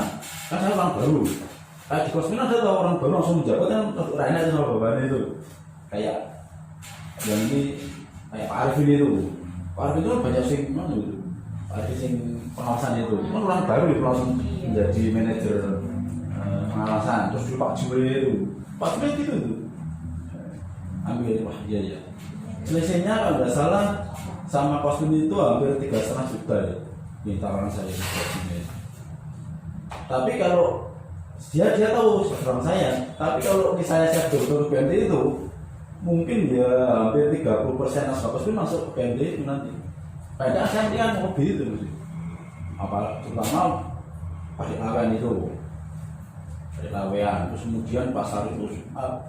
kan saya orang baru. Kayak di Kospin ada tahu orang baru langsung menjabat kan Raina itu sama bapaknya itu. Kayak yang ini kayak Pak Arifin itu. Pak Arifin itu kan banyak sing mana itu. Pak Arifin sing pengawasan itu. Kan orang baru itu langsung menjadi manajer pengawasan. Terus dulu Pak Juli itu. Pak Juli gitu tuh. Ambil wah iya. Selisihnya kalau nggak salah sama Kospin itu hampir 3,5 juta ya. Ini tawaran saya di sini. Tapi kalau dia tahu sekarang saya. Tapi kalau misalnya saya dokter BMT itu mungkin ya hampir 30% nasabah Kospin masuk ke BMT itu nanti. Padahal saya kan hobi itu, apa terutama pakai lawan itu. dari Lawean, terus kemudian pasar itu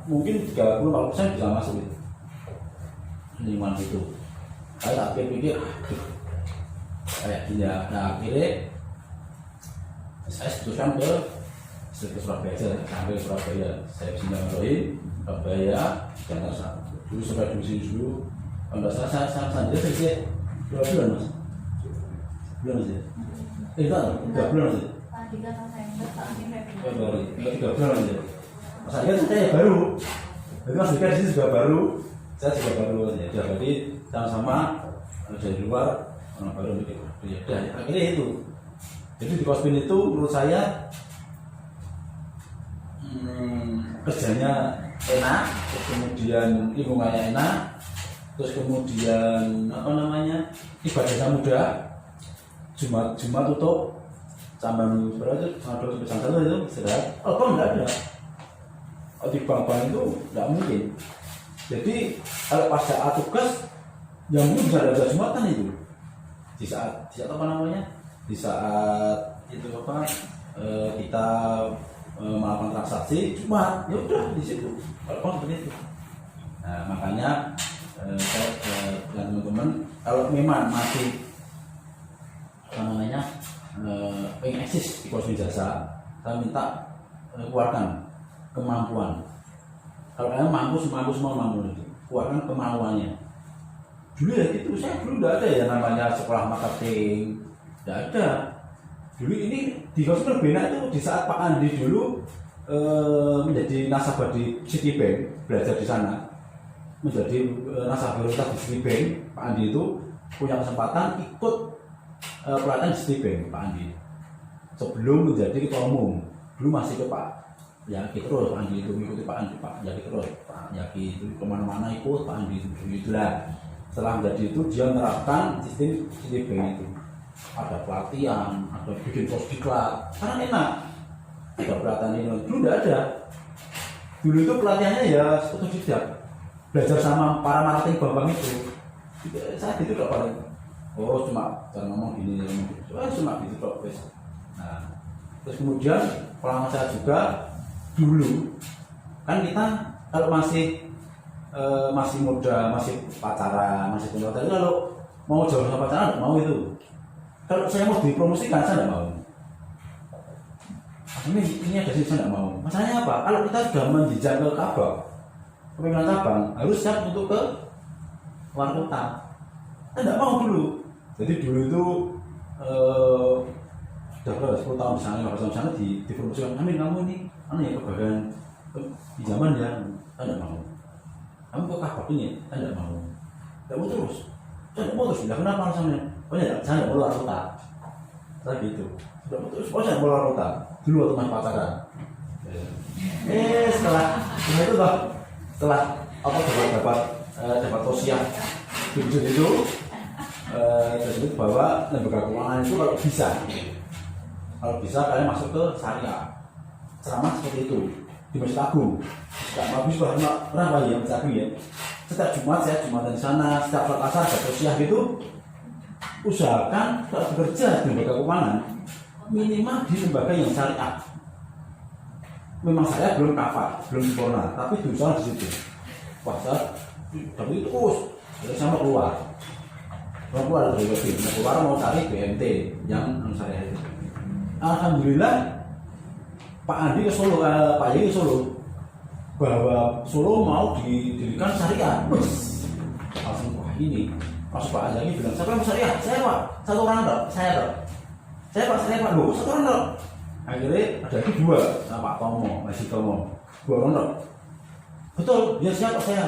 mungkin 30-40% bisa masuk itu lingkungan itu. Saya pikir kayak gini ya. Nah akhirnya saya putuskan ke Surabaya aja, sampai ke Surabaya. Saya Bismillahirrahmanirrahim, Surabaya, Jakarta. Dulu sampai di sini dulu. Kalau nggak salah saya sendiri selesai 2 bulan mas. Bulan mas ya? Tiga bulan mas ya? Tadi kan November, Pak Amin Februari, 3 bulan mas ya? Mas Akhir saya baru. Jadi mas Dika di sini juga baru, saya juga baru ya. Jadi sama-sama dari luar orang baru mikir. Ya, akhirnya itu. Jadi di Kospin itu menurut saya kerjanya enak, terus kemudian lingkungannya enak, terus kemudian apa namanya ibadahnya mudah. Jumat tutup sampai berapa itu sampai sampai itu istirahat. Apa enggak ada? Kalau di bank itu enggak mungkin. Jadi kalau pas saat tugas yang mungkin bisa ada Jumatan itu di saat apa namanya di saat itu apa kita melakukan transaksi Jumat, ya udah di situ. Kalau seperti itu. Nah, makanya saya dengan teman-teman kalau memang masih apa namanya pengen eksis di Kospin Jasa, saya minta keluarkan kemampuan. Kalau kalian mampu itu, keluarkan kemampuannya. Dulu ya gitu, saya dulu tidak ada ya namanya sekolah marketing, tidak ada. Dulu ini di Kospin berbeda itu di saat Pak Andi dulu menjadi nasabah di Citibank, belajar di sana, menjadi nasabah prioritas di Citibank. Pak Andi itu punya kesempatan ikut pelatihan di Citibank, Pak Andi. Sebelum menjadi ketua umum, dulu masih ke Pak Yaki terus. Pak Andi itu mengikuti Pak Andi, Pak Yaki terus. Pak Yaki itu kemana-mana ikut Pak Andi itu itulah. Setelah menjadi itu dia menerapkan sistem Citibank itu. Ada pelatihan, ada bikin posdiklat, karena enak. Ada pelatihan ini, dulu tidak ada. Dulu itu pelatihannya ya otodidak, belajar sama para marketing bank itu. Saya gitu kok paling. Oh cuma cara ngomong gini, cuma gitu kok. Nah, terus kemudian pengalaman saya juga dulu kan kita kalau masih muda, masih pacaran, masih punya pacaran, kalau mau jauh sama pacaran mau itu. Kalau saya mau dipromosikan, saya tidak mau. Ini ada sih, saya tidak mau. Masalahnya apa? Kalau kita sudah menjejak ke cabang, kepemimpinan cabang, harus siap untuk ke luar kota. Saya tidak mau dulu. Jadi dulu itu sudah berapa? 10 tahun misalnya, 15 tahun misalnya dipromosikan. Amin, kamu ini, ya kebagian di zaman ya, saya tidak mau. Kamu ke cabang ini, saya tidak mau. Tidak mau terus. Saya tidak mau terus. Kenapa alasannya? Pokoknya saya tidak mau luar kota. Saya gitu. Sudah putus, pokoknya saya mau luar kota. Dulu waktu masih pacaran. Setelah dapat tausiah itu tersebut bahwa lembaga keuangan itu kalau bisa kalian masuk ke syariah. Ceramah seperti itu di Masjid Agung. Tidak bagus berapa ya Masjid Agung ya. Setiap Jumat saya Jumatan di sana, setiap sholat asar ada tausiah gitu. Usahakan kalau bekerja di lembaga keuangan minimal di lembaga yang syariah. Memang saya belum kafah, belum sempurna, tapi berusaha di situ. Wah, saya tapi itu terus, jadi saya mau keluar dari website, mau keluar mau cari BMT yang syariah itu. Alhamdulillah, Pak Andi ke Solo, Pak Yai ke Solo, bahwa Solo mau didirikan syariah. Langsung wah ini. Masuk Pak Azaki bilang, siapa yang syariah? Saya Pak, satu orang dok, saya dok. Saya Pak, loh, satu orang dok. Akhirnya ada itu 2, sama Pak Tomo, masih Tomo, 2 orang dok. Betul, dia siapa saya?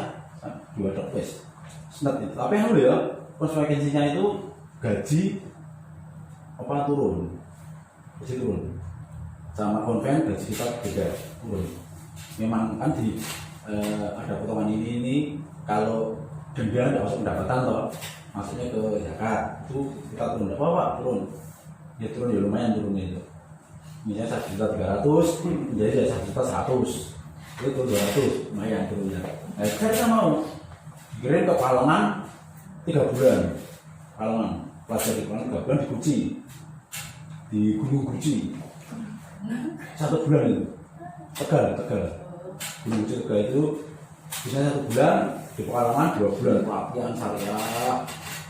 2 dok, wes. Senat itu. Tapi yang ya, konsekuensinya itu gaji apa turun, gaji turun. Sama konven gaji kita beda turun. Memang kan ada potongan ini kalau denda tidak masuk pendapatan toh, maksudnya ke zakat itu kita turun apa turun ya turun ya lumayan turunnya itu, misalnya 1.300.000 menjadi 1.100.000 itu 200 lumayan turunnya. Nah, kita mau kirim ke Palongan 3 bulan, Palongan pelajar di Palongan 3 bulan di Guci, di Gunung Guci 1 bulan itu Tegal. Gunung Kecil Tegal itu bisa 1 bulan, di Pekalongan 2 bulan pelatihan syariah.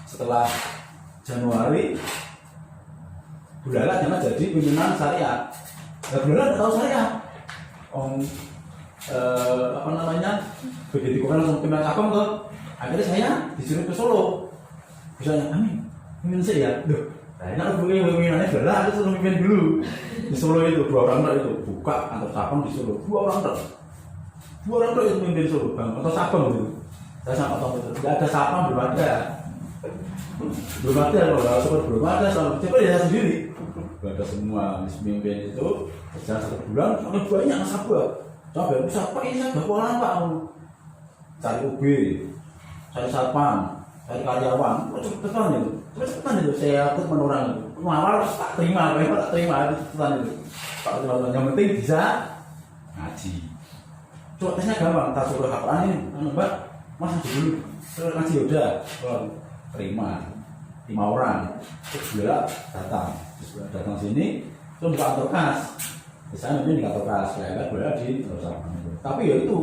Setelah Januari Bulala jangan jadi pimpinan syariah. Nah, Bulala nggak tahu syariah. Begitu kan langsung pimpinan cabang tuh. Akhirnya saya disuruh ke Solo. Misalnya, Amin, pimpin saya. Loh, nah ini pimpinannya Bulala, aku suruh pimpin dulu. Di Solo itu 2 orang itu buka kantor cabang di Solo. 2 orang itu pimpin Solo, bang, atau cabang gitu. Saya sama tahu itu, tidak ada cabang, belum ada kalau belum ada, coba ya sendiri. Belum ada semua mimpin itu berjalan 1 bulan, sampai banyak nasabah. Coba bisa Pak, ini saya bawa Pak, cari UB, cari satpam, cari karyawan, cepetan itu. Saya ikut menorang itu. Awal tak terima, cepetan itu. Pak, yang penting bisa ngaji. Coba tesnya gampang, tak suruh hafalan ini, Mbak, Mas dulu, terus ngaji udah, terima 5 orang, terus beliau datang sini, terus buka kantor kas. Saya mungkin di kantor kas, saya beliau di tapi ya itu,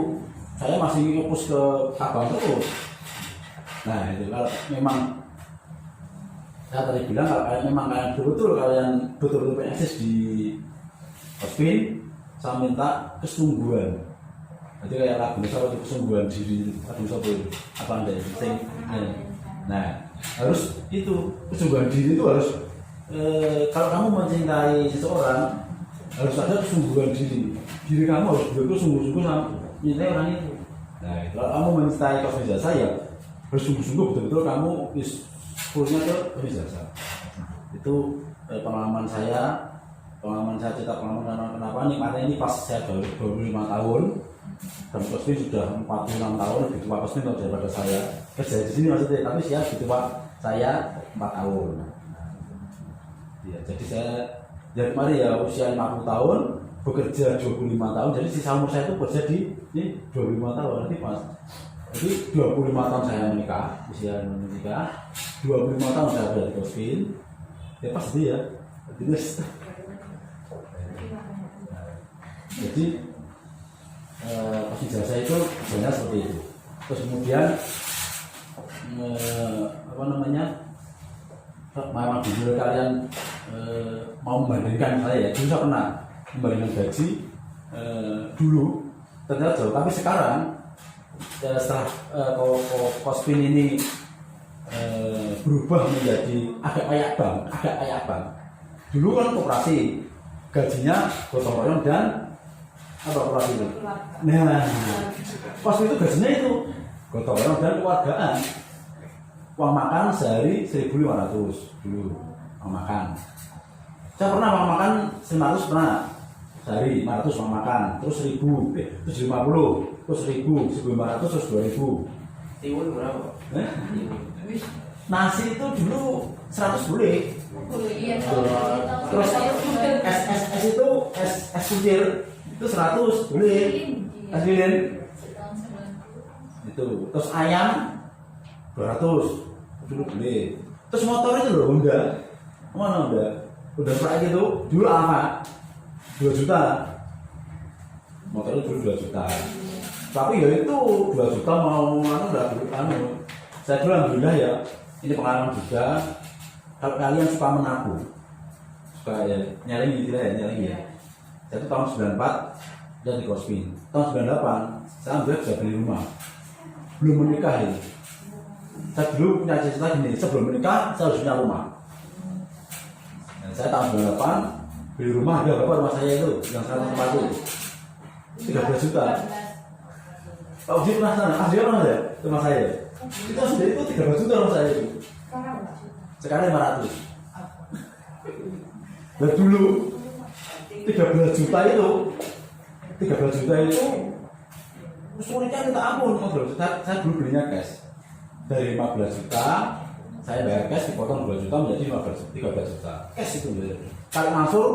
saya masih fokus ke cabang terus. Nah itu kalau memang saya tadi bilang kalau kalian memang kalian betul-betul eksis di Kospin, saya minta kesungguhan. Jadi kayak lagu misalnya kesungguhan diri, apa anda sing. Nah harus itu kesungguhan diri itu harus kalau kamu mencintai seseorang harus ada kesungguhan diri kamu harus betul sungguh-sungguh sama mencintai orang itu. Nah kalau kamu mencintai Kospin Jasa ya harus sungguh-sungguh betul-betul kamu fullnya ke Kospin Jasa. Itu pengalaman saya cerita pengalaman kenapa nih, karena ini pas saya baru 25 tahun dan Kospin sudah 46 tahun, lebih tua Kospin daripada saya kerja di sini maksudnya, tapi saya lebih tua saya 4 tahun. Ya, jadi saya dari kemarin ya usia 50 tahun, bekerja 25 tahun, jadi sisa umur saya itu bekerja di 25 tahun nanti pas. Jadi 25 tahun saya menikah, usia menikah, 25 tahun saya berada di Kospin, ya pas dia, jadi Kospin Jasa itu sebenarnya seperti itu. Terus kemudian memang jujur kalian mau membandingkan saya ya, dulu saya pernah membandingkan gaji dulu ternyata jauh, tapi sekarang setelah Kospin ini berubah menjadi agak kayak bank. Dulu kan koperasi gajinya gotong royong dan apa koperasi itu? Nah, Kospin itu gajinya itu gotong royong dan keluargaan. Uang makan sehari 1.500 dulu uang makan. Saya pernah uang makan 500 pernah sehari, 500 uang makan, terus 1.000, terus 50, terus 1.000, 1.500, terus 2.000. Tiwul berapa? Nasi itu dulu 100 boleh. Iya, Terus es itu es kucir itu 100 boleh. Es lilin itu. Terus ayam 200 dulu boleh. Terus motor itu loh Honda. Mana Honda? Udah kayak gitu. Dulu apa? 2 juta. Motor itu dulu 2 juta. Tapi ya itu 2 juta mau udah saya dulu alhamdulillah ya. Ini pengalaman juga. Kalau kalian suka menabung, suka ya nyaring gitu ya. Saya itu tahun 94 jadi Kospin. Tahun 98 saya ambil bisa beli rumah. Belum menikah ini. Saya dulu punya cita-cita gini, sebelum menikah saya harus punya rumah. Dan saya tahun 98 beli rumah, ada berapa rumah saya itu yang 140 13 juta. Pak Uji pernah sana, dia pernah ya rumah saya. Itu sendiri itu 13 juta rumah saya itu. Sekarang 500. Dan dulu 13 juta itu suratnya minta ampun. Saya dulu belinya cash. Dari 15 juta saya bayar cash, dipotong 2 juta menjadi 13 juta cash itu. Kalau masuk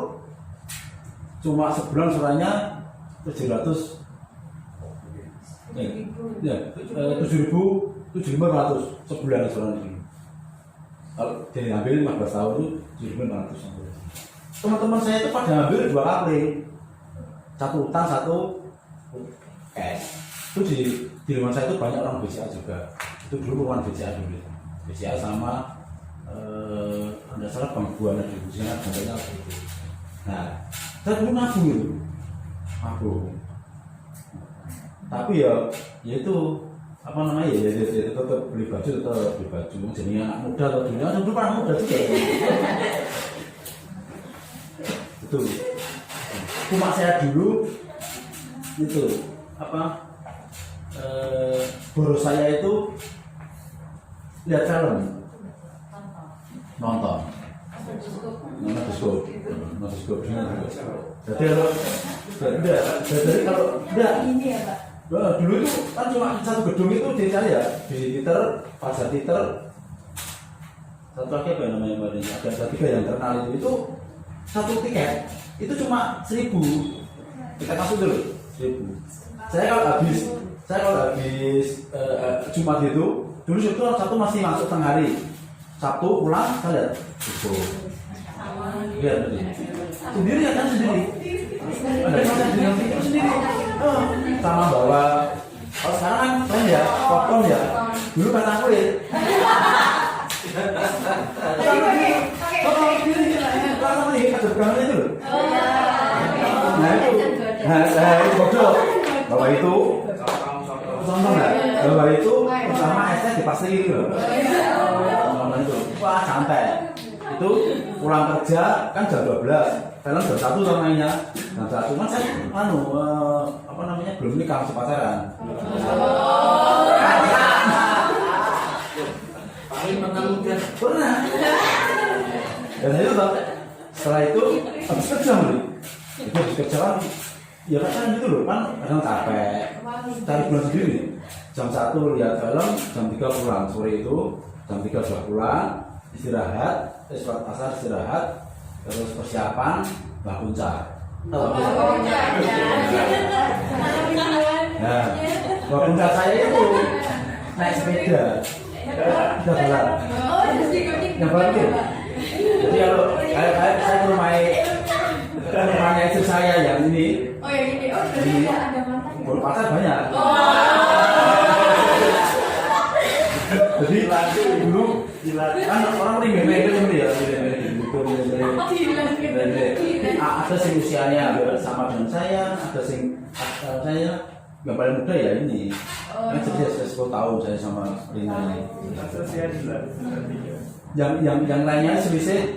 cuma sebulan suratnya 700 ya 7.500 sebulan surat ini. Kalau diambil 15 tahun itu 7.500. Teman-teman saya itu pada ambil 2 kali. satu utang, satu cash. Itu di rumah saya itu banyak orang BCA juga. Itu dulu rumah BCA dulu. BCA sama ada salah Bank Buana di sini contohnya gitu. Nah, saya dulu nabung itu. Nabung. Tapi ya itu apa namanya ya tetap beli baju, tetap beli baju. Jadi anak muda atau dunia kan dulu anak muda juga. Itu cuma saya dulu itu apa boros saya itu lihat film, nonton bioskop. Jadi kalau enggak Ini ya Pak. dulu itu kan cuma satu gedung itu di saya di Twitter, Pasar Twitter, satu lagi apa namanya badannya, ada 3 yang terkenal itu satu tiket itu cuma 1.000 kita kasih dulu 1.000. Saya kalau habis Jumat itu dulu itu satu masih masuk tengah hari, Sabtu pulang saya lihat itu lihat sendiri ya kan sendiri ada masa sendiri sama bawa. Kalau sekarang kan keren ya, popcorn ya. Dulu kata aku ya. Itu bodoh. Bawa itu, sombong nggak? Bawa itu pertama esnya dipastiin gitu. Itu, wah santai. Itu pulang kerja kan jam 12. Film jam 1 namanya. Jam 1 kan saya apa namanya belum nikah, masih pacaran. Pernah. Dan itu setelah itu habis kerja nih. Itu habis kerja kan ya kan gitu loh kan kadang capek. Cari bulan sendiri. Jam 1 lihat film, jam 3 pulang sore itu, jam 3 sudah pulang, istirahat, sholat asar istirahat, terus persiapan Mbah Puncak. Nah, Mbah Puncak saya itu naik sepeda, udah berat. Yang baru itu. Jadi kalau saya ke rumahnya istri saya yang ini. Oh yang ini, oh berarti ada mantannya. Pacar banyak. Jadi dulu kan orang rimeh-rimeh ya, ada sing usianya sama dengan saya, ada sing saya yang paling muda ya ini. Kan sudah 10 tahun saya sama Rina ini. Yang lainnya selisih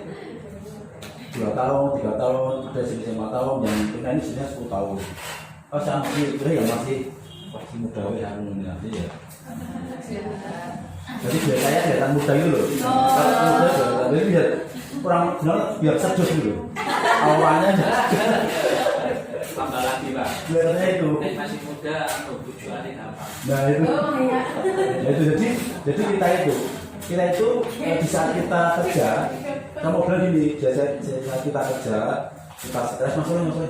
2 tahun, 3 tahun, ada selisih 5 tahun, yang Rina ini selisih 10 tahun. Oh saya masih muda ya nanti ya. Jadi biar saya kelihatan muda gitu loh. Kalau muda jadi biar kurang biar sedus gitu. Awalnya tambah lagi Pak. biasanya itu. Masih muda, tujuannya apa? Nah itu. Nah, itu jadi kita itu di saat kita kerja, kita mau bilang gini, saat kita kerja, kita stres maksudnya.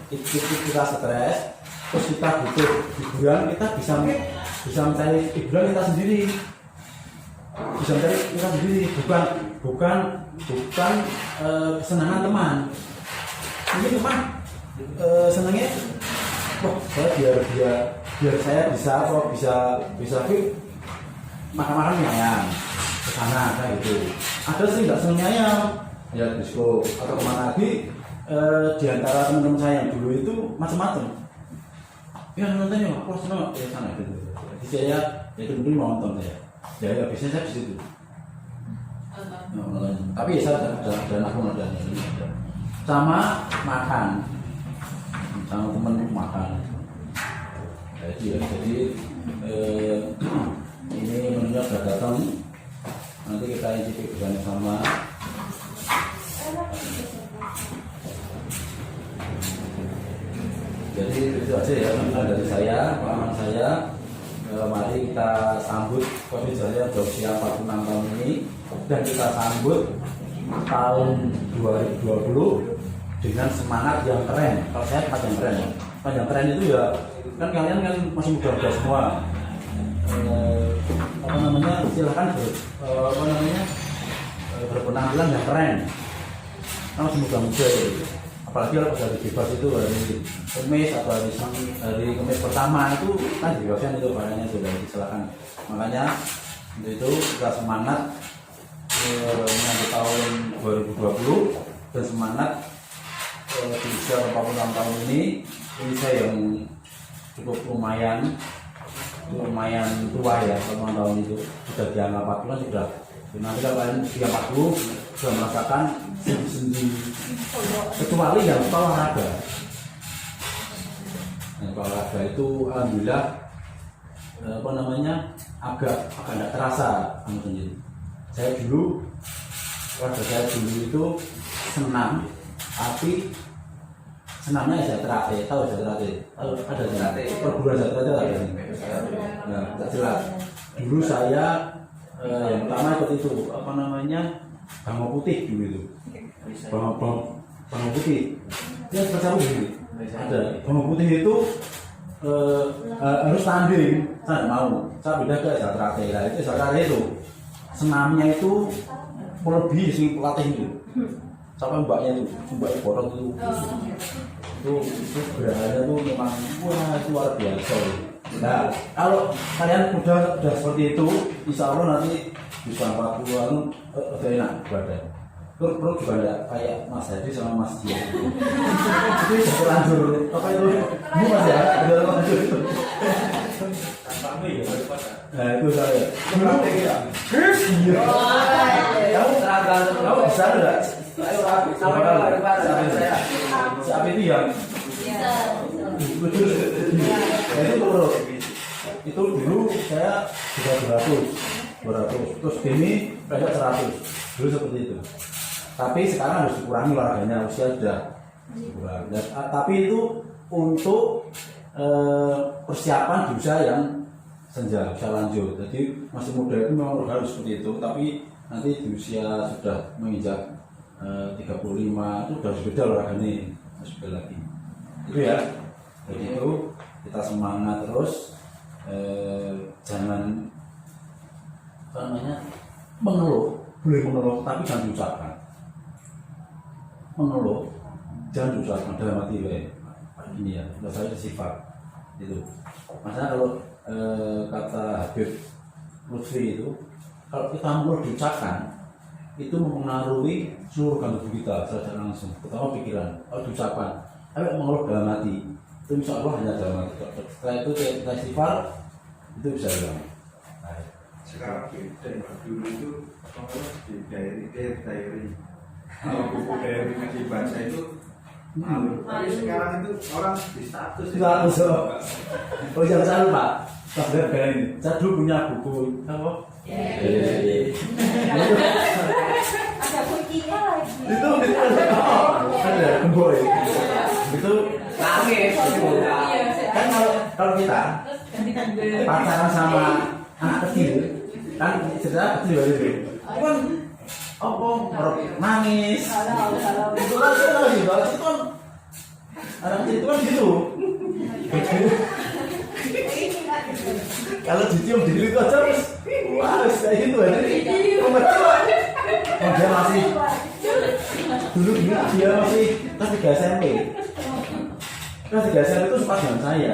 Kita stres, terus kita butuh hiburan, kita bisa mencari hiburan kita sendiri, bukan kesenangan teman. Ini teman senangnya, saya biar saya bisa fit makan ayam ke sana kayak gitu. Ada sih nggak senangnya ayam, ya disco atau kemana lagi. Di antara teman-teman saya yang dulu itu macam-macam. Ya nontonnya aku senang ya sana gitu. Jadi saya itu mungkin mau nonton ya biasanya saya di situ. Tapi ya saya dan aku nonton sama makan sama teman makan. Jadi ini menunya sudah datang. Nanti kita icip bersama. Jadi itu aja ya dari saya, pengalaman saya. Mari kita sambut Covid Jaya berusia 46 tahun ini dan kita sambut tahun 2020 dengan semangat yang keren. Kalau saya yang keren itu ya kan kalian kan masih muda-muda semua. Silahkan berpenampilan yang keren. Kan masih muda-muda gitu. apalagi kalau hari bebas itu hari Kamis atau hari Kamis pertama itu kan dibebaskan itu barangnya sudah silakan. Makanya untuk itu kita semangat menyambut tahun 2020 dan semangat di usia 46 tahun ini saya yang cukup lumayan tua ya, 46 tahun itu sudah di angka 40 sudah. Nanti kalau kalian usia 40 sudah merasakan sendi-sendi kecuali yang suka olahraga. Nah, olahraga itu alhamdulillah agak tidak terasa sendiri. Saya dulu itu senam, tapi senamnya saya terate, tahu ada perguruan saya terate ada. Nah, tak jelas. Dulu saya yang pertama ikut itu Bango Putih dulu itu. Bango Putih. Dia bersama dulu. Ada Bango Putih itu harus tanding, saya tidak mau. Saya pindah ke Zatrate. Nah, itu Zatrate itu senamnya itu melebihi si pelatih itu. Sampai mbaknya boros itu gerakannya tuh memang wah itu luar biasa. Nah, kalau kalian udah seperti itu, insya Allah nanti bisa 40-an udah enak badan. Perut juga enggak kayak Mas Hadi sama Mas Dia. Itu sudah terlanjur apa itu? Bukan ya, udah terlanjur itu. Nah itu saya. Kamu bisa enggak? Siapa itu yang? Itu dulu saya sudah 200 terus gini banyak 100 dulu seperti itu, tapi sekarang harus dikurangi olahraganya, usia sudah kurang. Tapi itu untuk persiapan di usia yang senja, usia lanjut. Jadi masih muda itu memang harus seperti itu, tapi nanti di usia sudah menginjak 35 itu sudah beda olahraganya, harus beda lagi. Itu ya. Jadi itu kita semangat terus, jangan mengeluh, boleh mengeluh tapi jangan diucapkan. Mengeluh jangan diucapkan dalam hati ini ya, sudah saya sifat itu. Maksudnya kalau kata Habib Lutfi itu, kalau kita mengeluh diucapkan itu mempengaruhi seluruh organ tubuh kita secara langsung, terutama pikiran. Kalau diucapkan, tapi mengeluh dalam hati itu insya Allah hanya dalam hati. Setelah itu kita sifat itu bisa hilang. Sekarang beda, dulu itu di diary kalau buku diary yang dibaca itu tapi sekarang itu orang di status oh jangan saya lupa pas ini saya dulu punya buku apa? Ada kuncinya lagi. Itu ada gemboy itu Nangis. kan kalau kita pacaran sama anak kecil kan cerita kecil itu kan apa nangis itu kan anak kecil itu kan gitu kalau dicium diri itu aja terus wah kayak gitu aja dia masih dulu dia masih kelas 3 SMP kelas 3 SMP itu suka dengan saya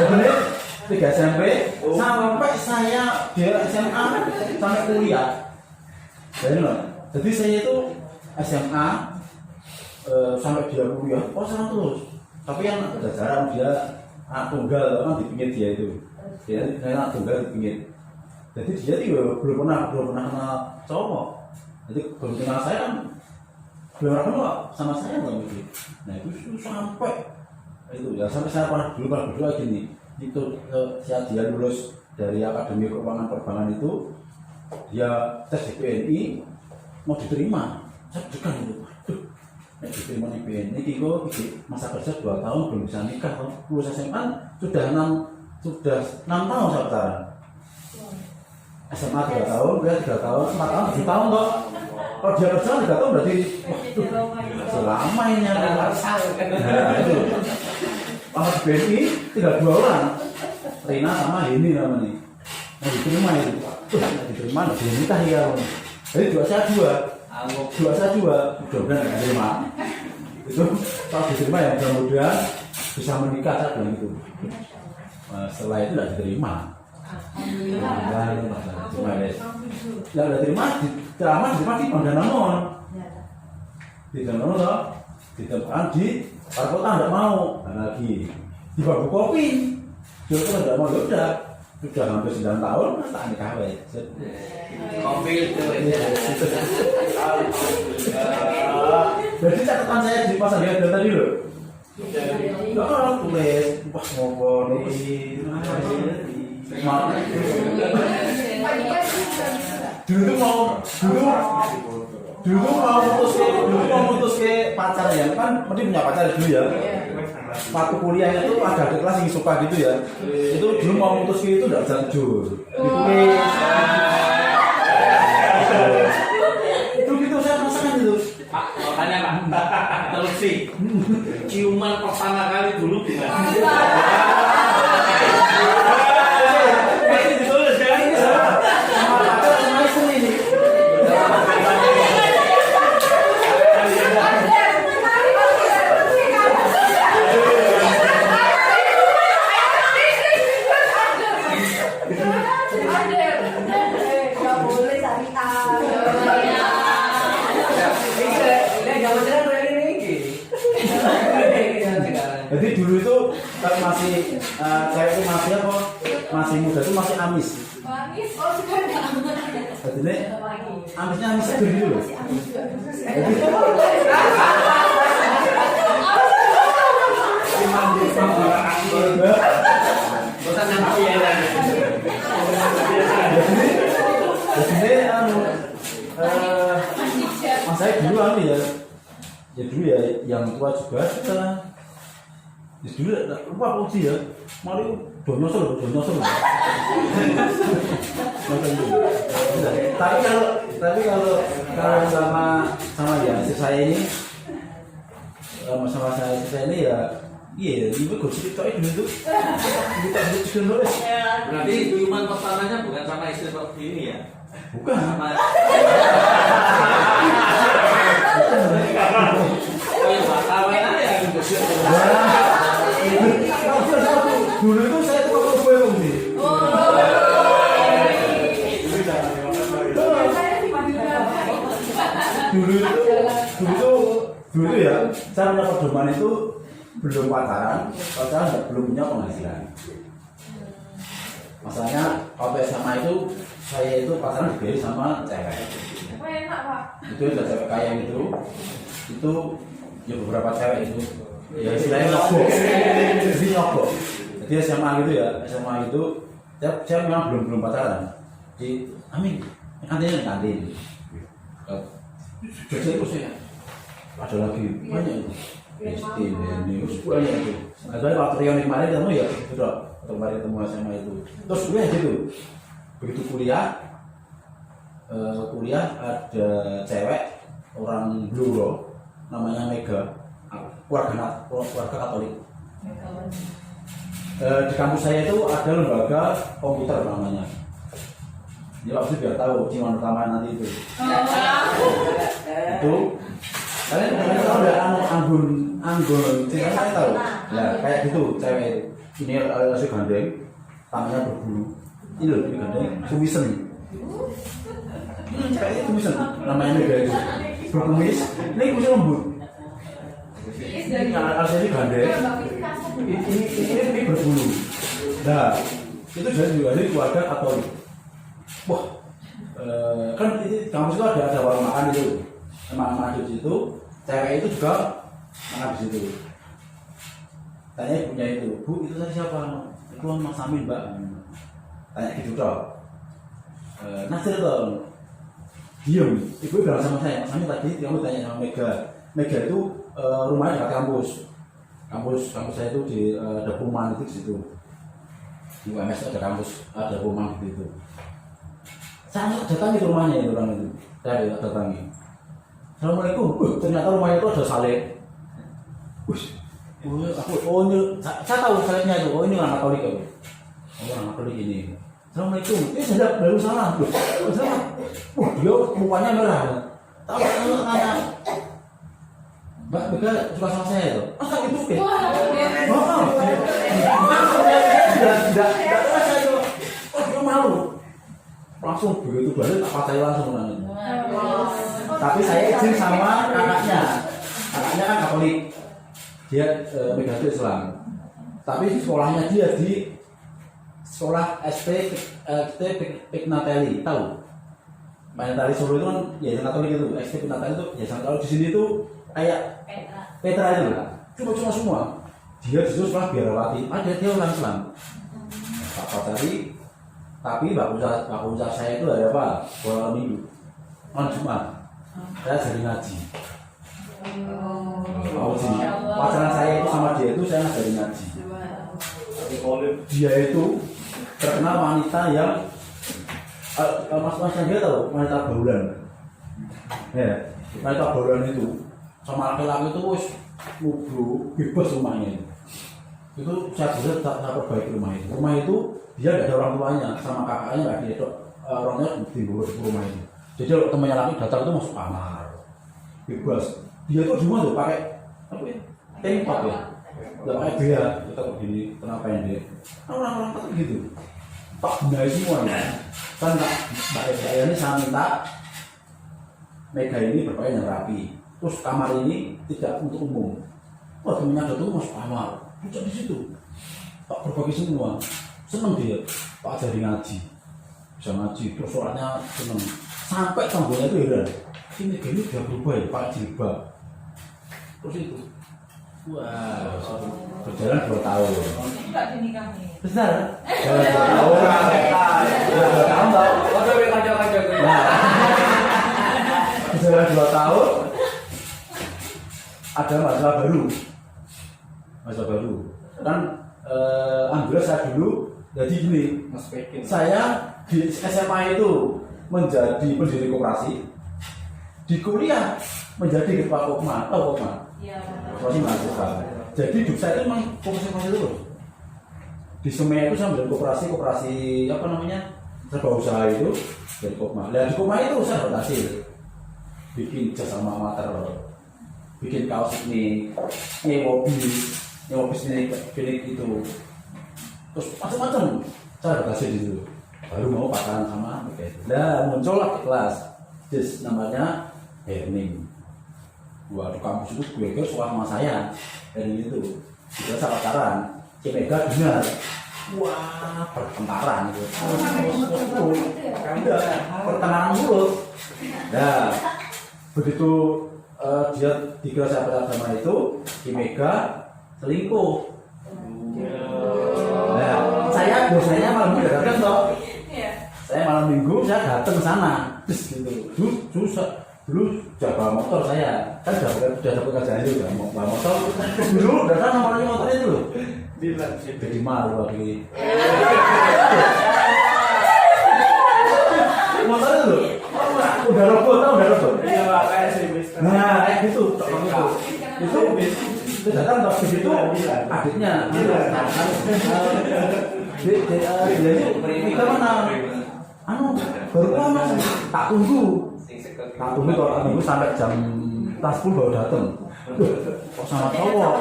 benar 3 SMP sampai saya dia SMA sampai kuliah. Jadi saya itu SMA sampai dia kuliah sama terus. Tapi yang ada jarang dia anak tunggal kan di pinggir dia itu. Dia anak tunggal di pinggir. Jadi dia juga belum pernah kenal cowok. Jadi belum kenal saya kan belum pernah kenal sama saya nggak begitu. Nah itu sampai itu ya sampai saya pernah berdua gini itu saat dia lulus dari Akademi Keuangan Perbankan itu dia tes di PNI mau diterima saya degan itu diterima di PNI itu masa kerja 2 tahun belum bisa nikah lulus SMA sudah 6 tahun saya pacaran SMA 3 tahun dia 3 tahun 4 tahun 7 tahun kok kalau dia kerja 3 tahun berarti selama ini nah itu Ahmad BNI tinggal 2 orang Rina sama Heni namanya mau diterima itu diterima udah nikah ya Jadi dua saya dua, Anggup. mudah-mudahan nggak terima. Itu kalau diterima ya mudah-mudahan bisa menikah, saya bilang gitu. Setelah itu nggak diterima. Nggak diterima, diterima di Pandananon. Di Pandananon toh, ditempatkan di Parkota nggak mau, lagi di Babu Kopi. Jadi kalau nggak mau ya udah, sudah hampir 9 tahun tak nikah weh. Kopi itu. Jadi catatan saya di pasar dia tadi loh. Kalau tulis, wah ngomong nih, dulu mau putus ke pacar ya kan, mending punya pacar dulu ya. Waktu kuliahnya tuh ada kelas yang suka gitu ya. Itu dulu mau putus ke itu nggak bisa jujur. Ditulis. Itu gitu saya rasakan itu. Pak, makanya Pak, terus sih ciuman pertama kali dulu gimana? Masih ditulis kan? Sama pacar sama istri ini. Jadi dulu itu kalau masih saya itu masih apa? Masih muda itu masih amis. Jadi ini amisnya amis seger gitu loh. Bosan nanti ya lagi. Jadi mas saya dulu ya. Ya dulu ya yang tua juga kita. Ya dulu lupa kunci ya. Mari donosol. Tapi kalau sama ya istri saya ini sama saya ini ya iya ibu gosip itu dulu tuh kita dulu Berarti ciuman pertamanya bukan sama istri seperti ini ya? bukan Sama. Kayak bakalan aja gitu. dulu itu saya tuh kalau gue sih dulu ya saya punya pedoman itu belum pacaran belum punya penghasilan. Masalahnya waktu SMA itu saya itu pacaran dibiayai sama cewek. Itu udah cewek kaya gitu. Itu ya beberapa cewek itu ya istilahnya nyogok. Jadi SMA gitu ya, SMA itu saya memang belum pacaran. Di Amin kantin. Jadi itu saya ada lagi banyak itu. Ini banyak itu. Ada waktu reuni kemarin ketemu ya sudah kemarin ketemu SMA itu. Terus kuliah gitu. Begitu kuliah ada cewek orang Bluro namanya Mega, warga Katolik. Di kampus saya itu ada lembaga komputer namanya. Ya waktu biar tahu ciuman pertama nanti itu. Itu kalian tahu ada anggun, saya tahu. Ya kayak gitu cewek itu. Ini si gandeng, tangannya berbulu. Ini loh ini gandeng, kumisen. Kayaknya kumisen, namanya Mega itu. Berkumis, ini kumis lembut. Ini asli gandeng. Ini berbulu. Nah, itu dari keluarga Katolik. Wah, kan ini kampus itu ada warung makan itu. Makan di situ, cewek itu juga makan di situ. Tanya ibunya itu, Bu itu tadi siapa? Itu Mas Amin Mbak. Tanya gitu toh. Nasir toh. Diam. Ibu bilang sama saya, Mas Amin tadi kamu tanya sama Mega. Mega itu rumahnya dekat kampus. Kampus saya itu di ada Puman itu di situ. Di UMS ada kampus, ada Puman gitu itu. Saya datangi ke rumahnya itu orang itu. Saya datangi. Assalamualaikum. Ternyata rumahnya itu ada salib. Ini saya tahu salibnya itu. Oh ini orang Katolik itu. Oh orang Katolik ini. Assalamualaikum. Saya baru salam. Salam. Wah, dia mukanya merah. Tahu nanya. Mbak Bega suka sama saya tuh. Ah, itu oke. Tidak saya tuh. Oh, dia malu. Langsung begitu balik tak percaya langsung nanya. Tapi saya izin sama kakaknya. Kakaknya kan Katolik. Dia Megatul Islam. Tapi sekolahnya dia di sekolah ST Pignatelli, tahu? Pignatelli Solo itu kan yayasan Katolik itu. ST Pignatelli itu yayasan Katolik. Di sini itu kayak Petra itu loh. Cuma semua. Dia justru sekolah biarawati. Ada dia orang Islam. Pak Patari. Tapi baku usaha saya itu ada apa? Bola minggu. On Jumat. Saya jadi ngaji. Pacaran saya itu sama dia itu saya ngajari ngaji. Dia itu terkenal wanita yang mas-masnya dia tahu wanita baulan. Ya, wanita baulan itu sama laki-laki itu wis mubro bebas rumahnya. Itu saya bisa tak perbaiki rumah itu. Rumah itu dia nggak ada orang tuanya sama kakaknya nggak ada orangnya di rumah itu. Jadi kalau temannya laki datang itu masuk kamar bebas. Dia tuh cuma tuh pakai apa ya? Tempat ya. Nggak pakai bea. Kita begini kenapa ini? Orang-orang tuh gitu. Tak benar semuanya. Kan Mbak Ega ini saya minta Mega ini berpakaian yang rapi. Terus kamar ini tidak untuk umum. Wah temennya ada tuh masuk kamar. Pucuk di situ. Tak berbagi semua. Seneng dia. Pak ajari ngaji. Bisa ngaji. Terus soalnya seneng. Sampai tanggungnya itu heran. Ini gini udah berubah ya Pak jilbab. Terus itu. Wah, berjalan 2 tahun. Enggak dinikahi. Besar. Jalan 2 tahun. Jalan 2 tahun tau. Berjalan 2 tahun. Ada masalah baru. Masalah baru. Kan alhamdulillah saya dulu jadi gini. Saya di SMA itu menjadi pendiri koperasi. Di kuliah menjadi ketua Kokma. Tahu Kokma? Iya. Masih mahasiswa. Jadi hidup saya itu memang koperasi itu. Di Semea itu saya menjadi koperasi apa namanya serba usaha itu dari Kokma. Nah di Kokma itu saya berhasil bikin jasa amatir, bikin kaos ini, nyewa bis ini itu, terus macam-macam. Saya berhasil di situ. Baru mau pacaran sama mereka itu. Nah muncullah kelas, namanya Herning. Gua di kampus itu gue suka sama saya dan itu kita saya pacaran. Mega dengar, wah pertengkaran gitu. Pertengkaran mulut. Nah begitu dia dikira saya pacaran sama itu, Mega selingkuh. Nah saya biasanya malam minggu datang toh. Saya malam minggu saya datang ke sana, gitu. Dulu jaga motor saya, kan udah dapat kerjaan itu, jaga motor. Dulu datang sama orang motor itu loh. Jadi malu lagi. Motor itu loh, udah robot. Nah, gitu, itu datang ke situ adiknya. Kita mana? Baru lama tak tunggu kalau tak tunggu sampai jam 10 baru datang. Kok sama cowok?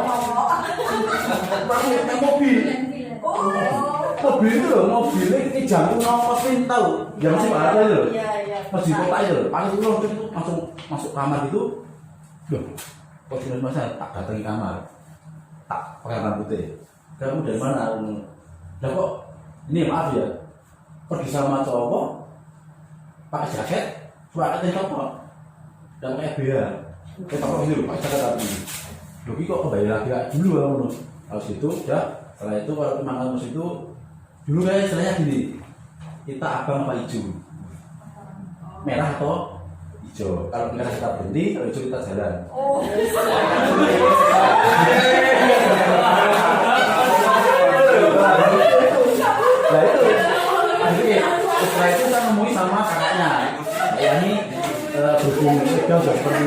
Pakai mobil. Mobil itu loh, mobilnya ini jantung noposin tahu. Dia masih ada itu loh. Masih kota itu loh. Paling dulu itu langsung masuk kamar gitu. Loh, kok tidak masa tak datang ke kamar. Tak pakai rambutnya. Kamu dari mana? Lah kok ini maaf ya. Pergi sama cowok pakai jaket, suratnya copot dan kayak bea kita kok ini loh, pakai jaket tadi loh kok kembali lagi kayak dulu kamu harus itu, ya setelah itu kalau memang kamu itu dulu kayak istilahnya gini kita abang apa hijau merah atau hijau kalau kita berhenti, kalau hijau kita jalan nah itu akhirnya setelah itu saya nemui sama kakaknya ya ini berhubung sudah seperti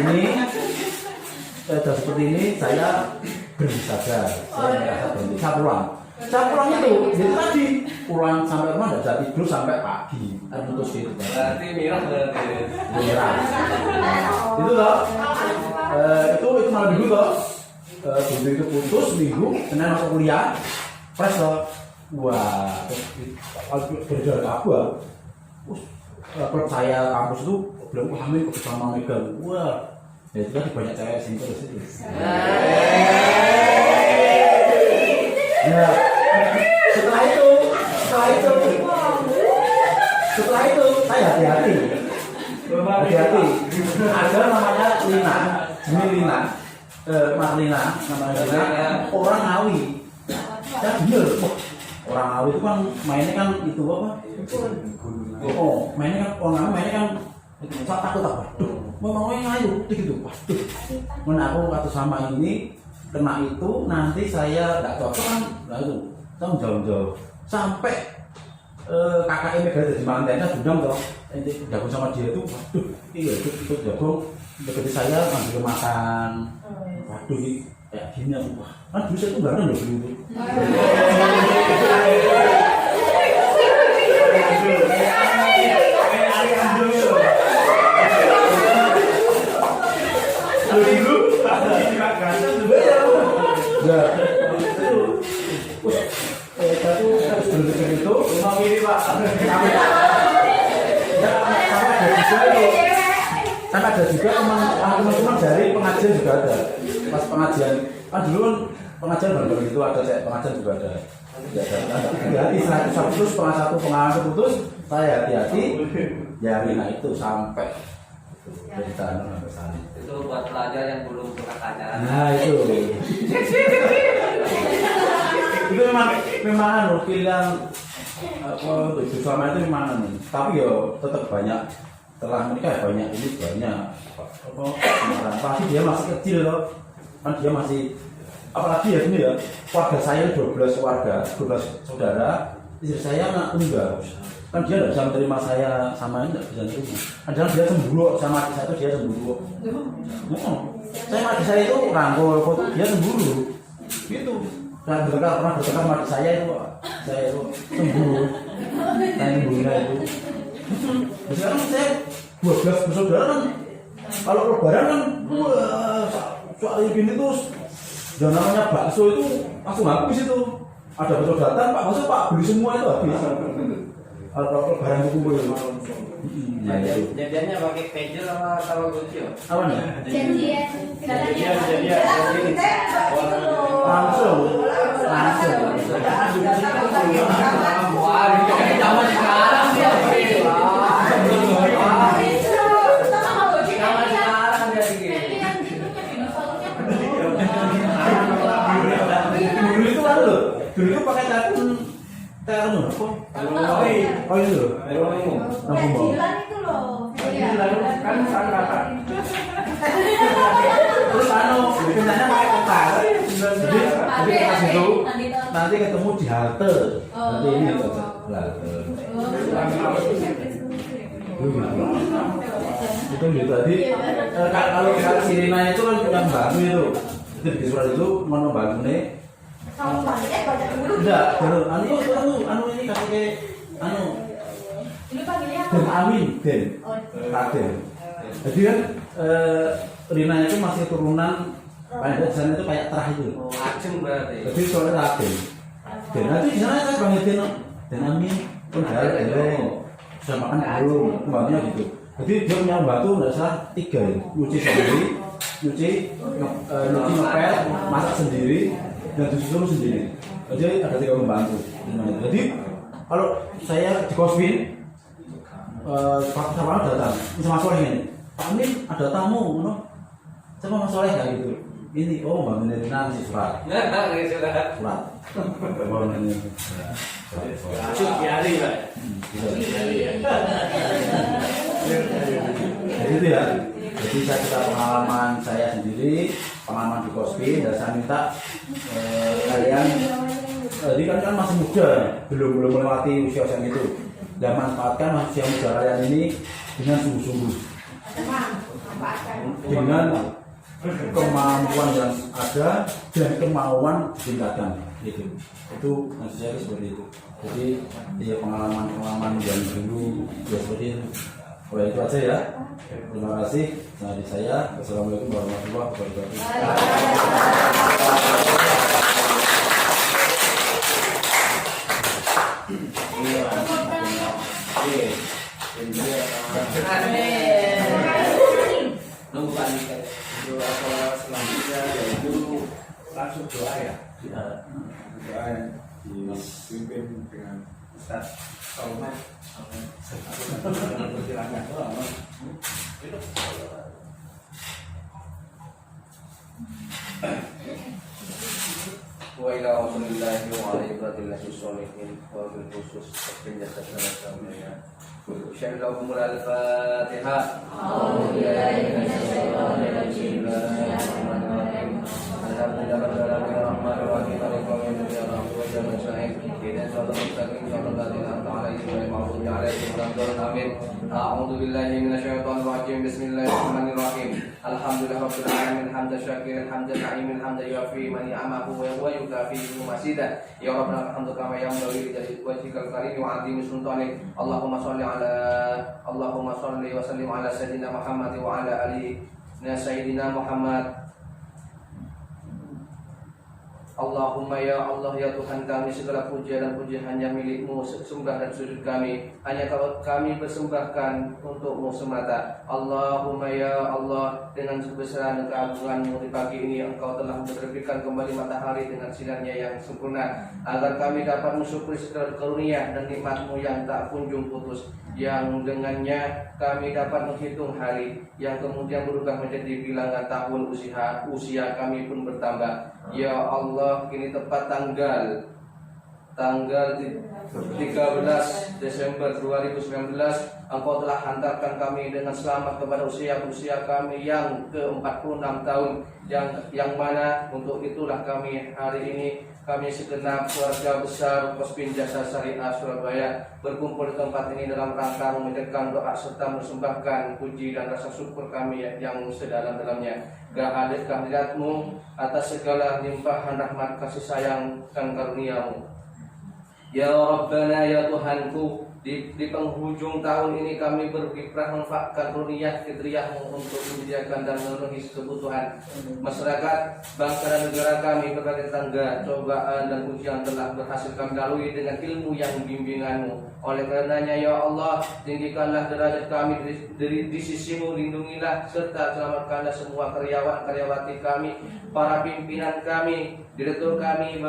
ini saya berhenti saja saya merasa berhenti, saya pulang Saya pulang itu, jadi tadi pulang sampai rumah nggak bisa tidur sampai pagi, putus gitu. Berarti mirah berarti. Merah. Itu loh, itu malam minggu loh. Minggu itu putus, minggu, Senin masuk kuliah, fresh loh. Wah, berjalan kabur. Klub saya kampus itu belum hamil bersama Megan. Wah, ya itu kan banyak cewek sini terus itu. Ya, setelah itu saya hati-hati. Ada namanya Lina, Lina, Marlina, namanya Lina, orang Ngawi. Saya bener, orang Ngawi itu kan mainnya kan itu apa? Oh, mainnya kan orang Ngawi mainnya kan saya takut apa? Waduh, mau ngayu gitu, waduh. Mana aku kata sama ini kena itu nanti saya nggak cocok kan, nah itu saya jauh-jauh sampai kakaknya Mega di mantan saya dendam toh, nanti jagung sama dia itu, waduh, iya itu jagung dekati saya ngambil makan, waduh ini kayak gini aku, wah kan dulu saya itu nggak ada loh dulu itu. Ya, itu sebelum itu memang ini Pak. Kan ada juga teman-teman dari pengajian juga ada. Pas pengajian kan dulu kan pengajian baru itu ada pengajian juga ada. Hati-hati 100 putus, setengah 1 putus, saya hati-hati. Ya Rina itu sampai dari sana sampai sana. Itu buat pelajar yang belum pernah pacaran. Nah itu memang pilihan itu selama itu memang nih. Tapi yo tetap banyak setelah menikah banyak pasti dia masih kecil loh, kan dia masih apalagi ya ini ya keluarga saya 12 saudara, istri saya anak tunggal. Kan dia tidak bisa menerima saya sama ini, tidak bisa menerima. Padahal dia cemburu sama adik saya itu dia cemburu. Saya sama adik saya itu rangkul foto dia cemburu. Gitu. Pernah berdekat sama adik saya itu cemburu. Saya cemburunya itu. Sekarang saya 12 bersaudara kan. Kalau lebaran kan, wah soal gini terus. Dan namanya bakso itu langsung habis itu. Ada bakso datang, Pak bakso Pak beli semua itu habis. Kalau barang itu kumpul Jadiannya pakai pager sama Tamagotchi ya? apa nih? Jadian. Langsung. Wah, ini kayak zaman sekarang dia. Dulu itu kan loh, dulu itu pakai kartun terus oh itu loh, Jilan itu loh. Kan kata terus pintanya pakai kotak, jadi pas itu nanti ketemu di halte, nanti ini halte. Itu gitu tadi. Kalau si Rina itu kan punya membantu itu di surat itu mau membantu nih. Kamu baca dulu. Enggak, anu ini kasih Ini panggilnya apa? Den Amin, Den. Oh. Raden. Jadi kan Rina itu masih turunan pada sana itu kayak terah itu. Oh, acem berarti. Jadi soalnya Raden. Den nanti di sana saya panggil Den Amin. Sudah makan belum? Kembangnya gitu. Jadi dia punya pembantu nggak salah 3 ya. Nyuci sendiri, nyuci ngepel, masak sendiri, dan disusul sendiri. Jadi ada 3 pembantu. Jadi kalau saya di Koswin, Pak Sarwana datang, sama Soleh ini. Pak Amin ada tamu, sama Mas Soleh kayak gitu. Ini bangun dari nanti surat. Surat. Bangun ini. Masuk diari, Pak. Jadi itu ya. Jadi saya cerita pengalaman saya sendiri, pengalaman di Koswin, dan saya minta kalian, jadi kan masih muda, belum melewati usia itu. Dan manfaatkan usia muda kalian ini dengan sungguh-sungguh, dengan kemampuan yang ada dan kemauan ditingkatkan. gitu. Itu maksud saya seperti itu. Jadi ya pengalaman yang dulu ya seperti itu. Oh itu aja ya. Terima kasih. Dari saya. Wassalamualaikum warahmatullahi wabarakatuh. Nunggu panitia. Doa selanjutnya yaitu langsung doa ya. Doa yang dipimpin dengan Ustaz Salman. Silakan. Wa ila rasulillahi wa ala ibadillahi sholihin wa bil khusus penjasa salamnya. Syaikhul al-Fatihah. A'udzu billahi minasyaitonir rajim. Bismillahirrahmanirrahim. Alhamdulillahirabbil alamin hamdan syakiran hamdan na'imin hamdan yuafi man ni'amahu wa yukafi masjidah. Ya rabbana alhamdu kama yanbaghi li wajhikal karim wa 'azimi sultanik. Allahumma shalli wa sallim ala sayyidina Muhammad wa ala alihi sayyidina Muhammad. Allahumma ya Allah ya Tuhan kami, segala puja dan puji hanya milik-Mu, sembah dan sujud kami hanya kami persembahkan untuk-Mu semata. Allahumma ya Allah, dengan kebesaran dan keagungan-Mu di pagi ini Engkau telah menerbitkan kembali matahari dengan sinarnya yang sempurna, agar kami dapat mensyukuri segala karunia dan nikmat-Mu yang tak kunjung putus, yang dengannya kami dapat menghitung hari yang kemudian berubah menjadi bilangan tahun usia kami pun bertambah. Ya Allah, kini tepat tanggal 13 Desember 2019 Engkau telah hantarkan kami dengan selamat kepada usia kami yang ke-46 tahun, yang mana untuk itulah kami hari ini, kami segenap keluarga besar Kospin Jasa Syariah Surabaya berkumpul di tempat ini dalam rangka memanjatkan doa serta mempersembahkan puji dan rasa syukur kami yang sedalam-dalamnya kehadirat-Mu atas segala limpahan rahmat kasih sayang dan karunia-Mu. Ya Rabbana ya Tuhanku, di penghujung tahun ini kami berkiprah memanfaatkan karunia fitriyah-Mu untuk menyediakan dan memenuhi kebutuhan masyarakat, bangsa dan negara kami. Berbagai tangga, cobaan dan ujian telah berhasil kami lalui dengan ilmu yang bimbingan-Mu. Oleh karenanya ya Allah, tinggikanlah derajat kami di sisi-Mu, lindungilah serta selamatkanlah semua karyawan-karyawati kami, para pimpinan kami, direktur kami,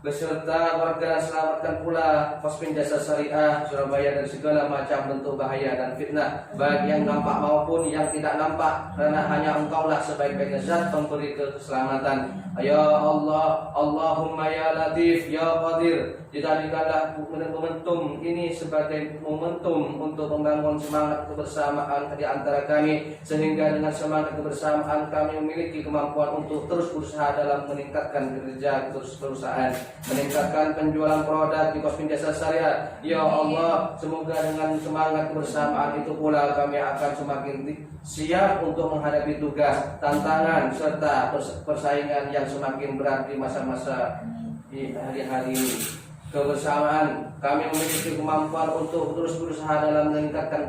beserta warga, selamatkan pula Kospin Jasa Syariah Surabaya dari segala macam bentuk bahaya dan fitnah, baik yang nampak maupun yang tidak nampak, karena hanya Engkaulah sebaik-baiknya zat pemberi keselamatan. Ya Allah, Allahumma ya Latif ya Qadir, jadikanlah momentum ini sebagai momentum untuk membangun semangat kebersamaan di antara kami, sehingga dengan semangat kebersamaan kami memiliki kemampuan untuk terus berusaha dalam meningkatkan kinerja perusahaan, meningkatkan penjualan produk di Kospin Jasa Syariah. Ya Allah, semoga dengan semangat kebersamaan itu pula kami akan semakin siap untuk menghadapi tugas, tantangan, serta persaingan yang semakin berat di masa-masa di hari-hari ini. Kebersamaan kami memiliki kemampuan untuk terus berusaha dalam meningkatkan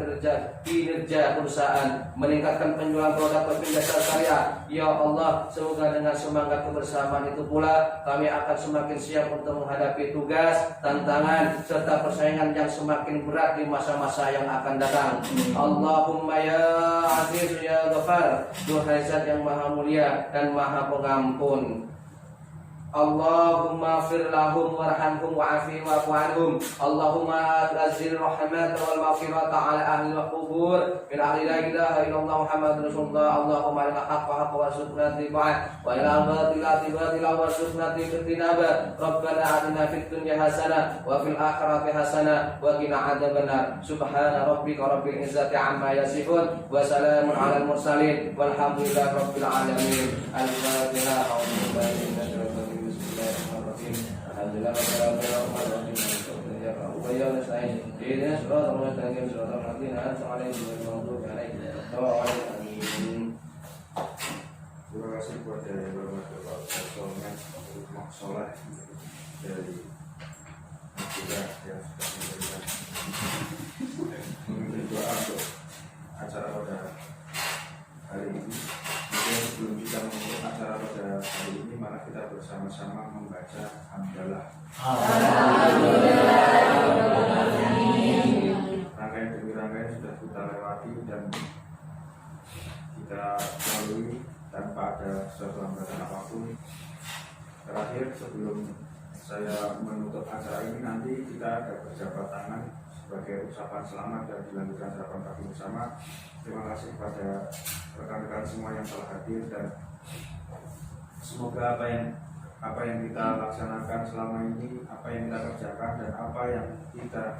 kinerja perusahaan, meningkatkan penjualan produk Kospin Jasa Syariah. Ya Allah, semoga dengan semangat kebersamaan itu pula kami akan semakin siap untuk menghadapi tugas, tantangan, serta persaingan yang semakin berat di masa-masa yang akan datang. Allahumma ya Aziz ya Ghafar, Duhai Zat yang maha mulia dan maha pengampun. Allahumma fir lahum warhamhum wa'afi wa'fu anhum. Allahumma azil rahmat wal maghfirata ala ahli al-qubur min ahli la ilaha illallah Muhammad Rasulullah. Allahumma lana haqqa haqqa warzuqna tiba'ah wa ila batilati batila warzuqna tijtinaba. Rabbana atina fid dunya hasanah wa fil akhirati hasanah wa qina adzabannar. Subhana rabbika rabbil izzati amma yasifun wa salamun alal mursalin walhamdulillahi rabbil alamin. Al-Fatihah. Alhamdulillah Terima kasih kepada Bapak Soleh. Marilah kita bersama-sama membaca hamdalah. Rangkaian demi rangkaian sudah kita lewati dan kita lalui tanpa ada suatu hambatan apapun. Terakhir sebelum saya menutup acara ini, nanti kita ada berjabat tangan sebagai ucapan selamat dan dilanjutkan sarapan pagi bersama. Terima kasih kepada rekan-rekan semua yang telah hadir dan semoga apa yang kita laksanakan selama ini, apa yang kita kerjakan dan apa yang kita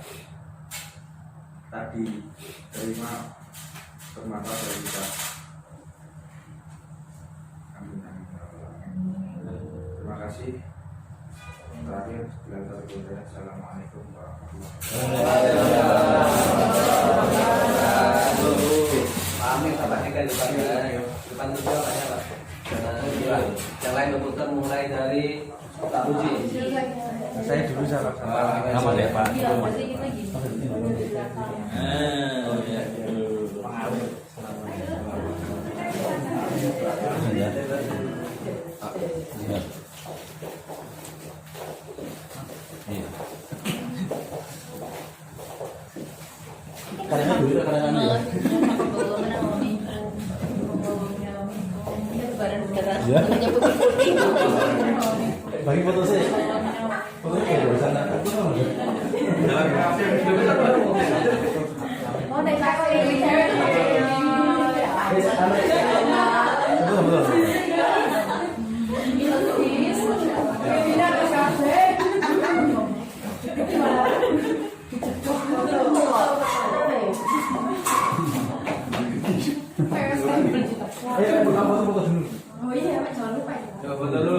tadi terima bermanfaat dari kita. Amin amin. Terima kasih. Terakhir, Assalamualaikum warahmatullahi wabarakatuh. Amin, Bapak Eka depan juga banyak Pak. Yang lain berputar mulai dari Pak Puji. Saya dulu salah. Nama ya Pak. Iya, berarti kita gini. Oh ya. Pengaruh. Ya. Iya. Karena dulu karena ya. Ya. Bagi foto saya. Fotonya kayak di sana. Oh, naik aku ini cewek. Betul. Oh iya, jangan lupa ya. Coba foto dulu.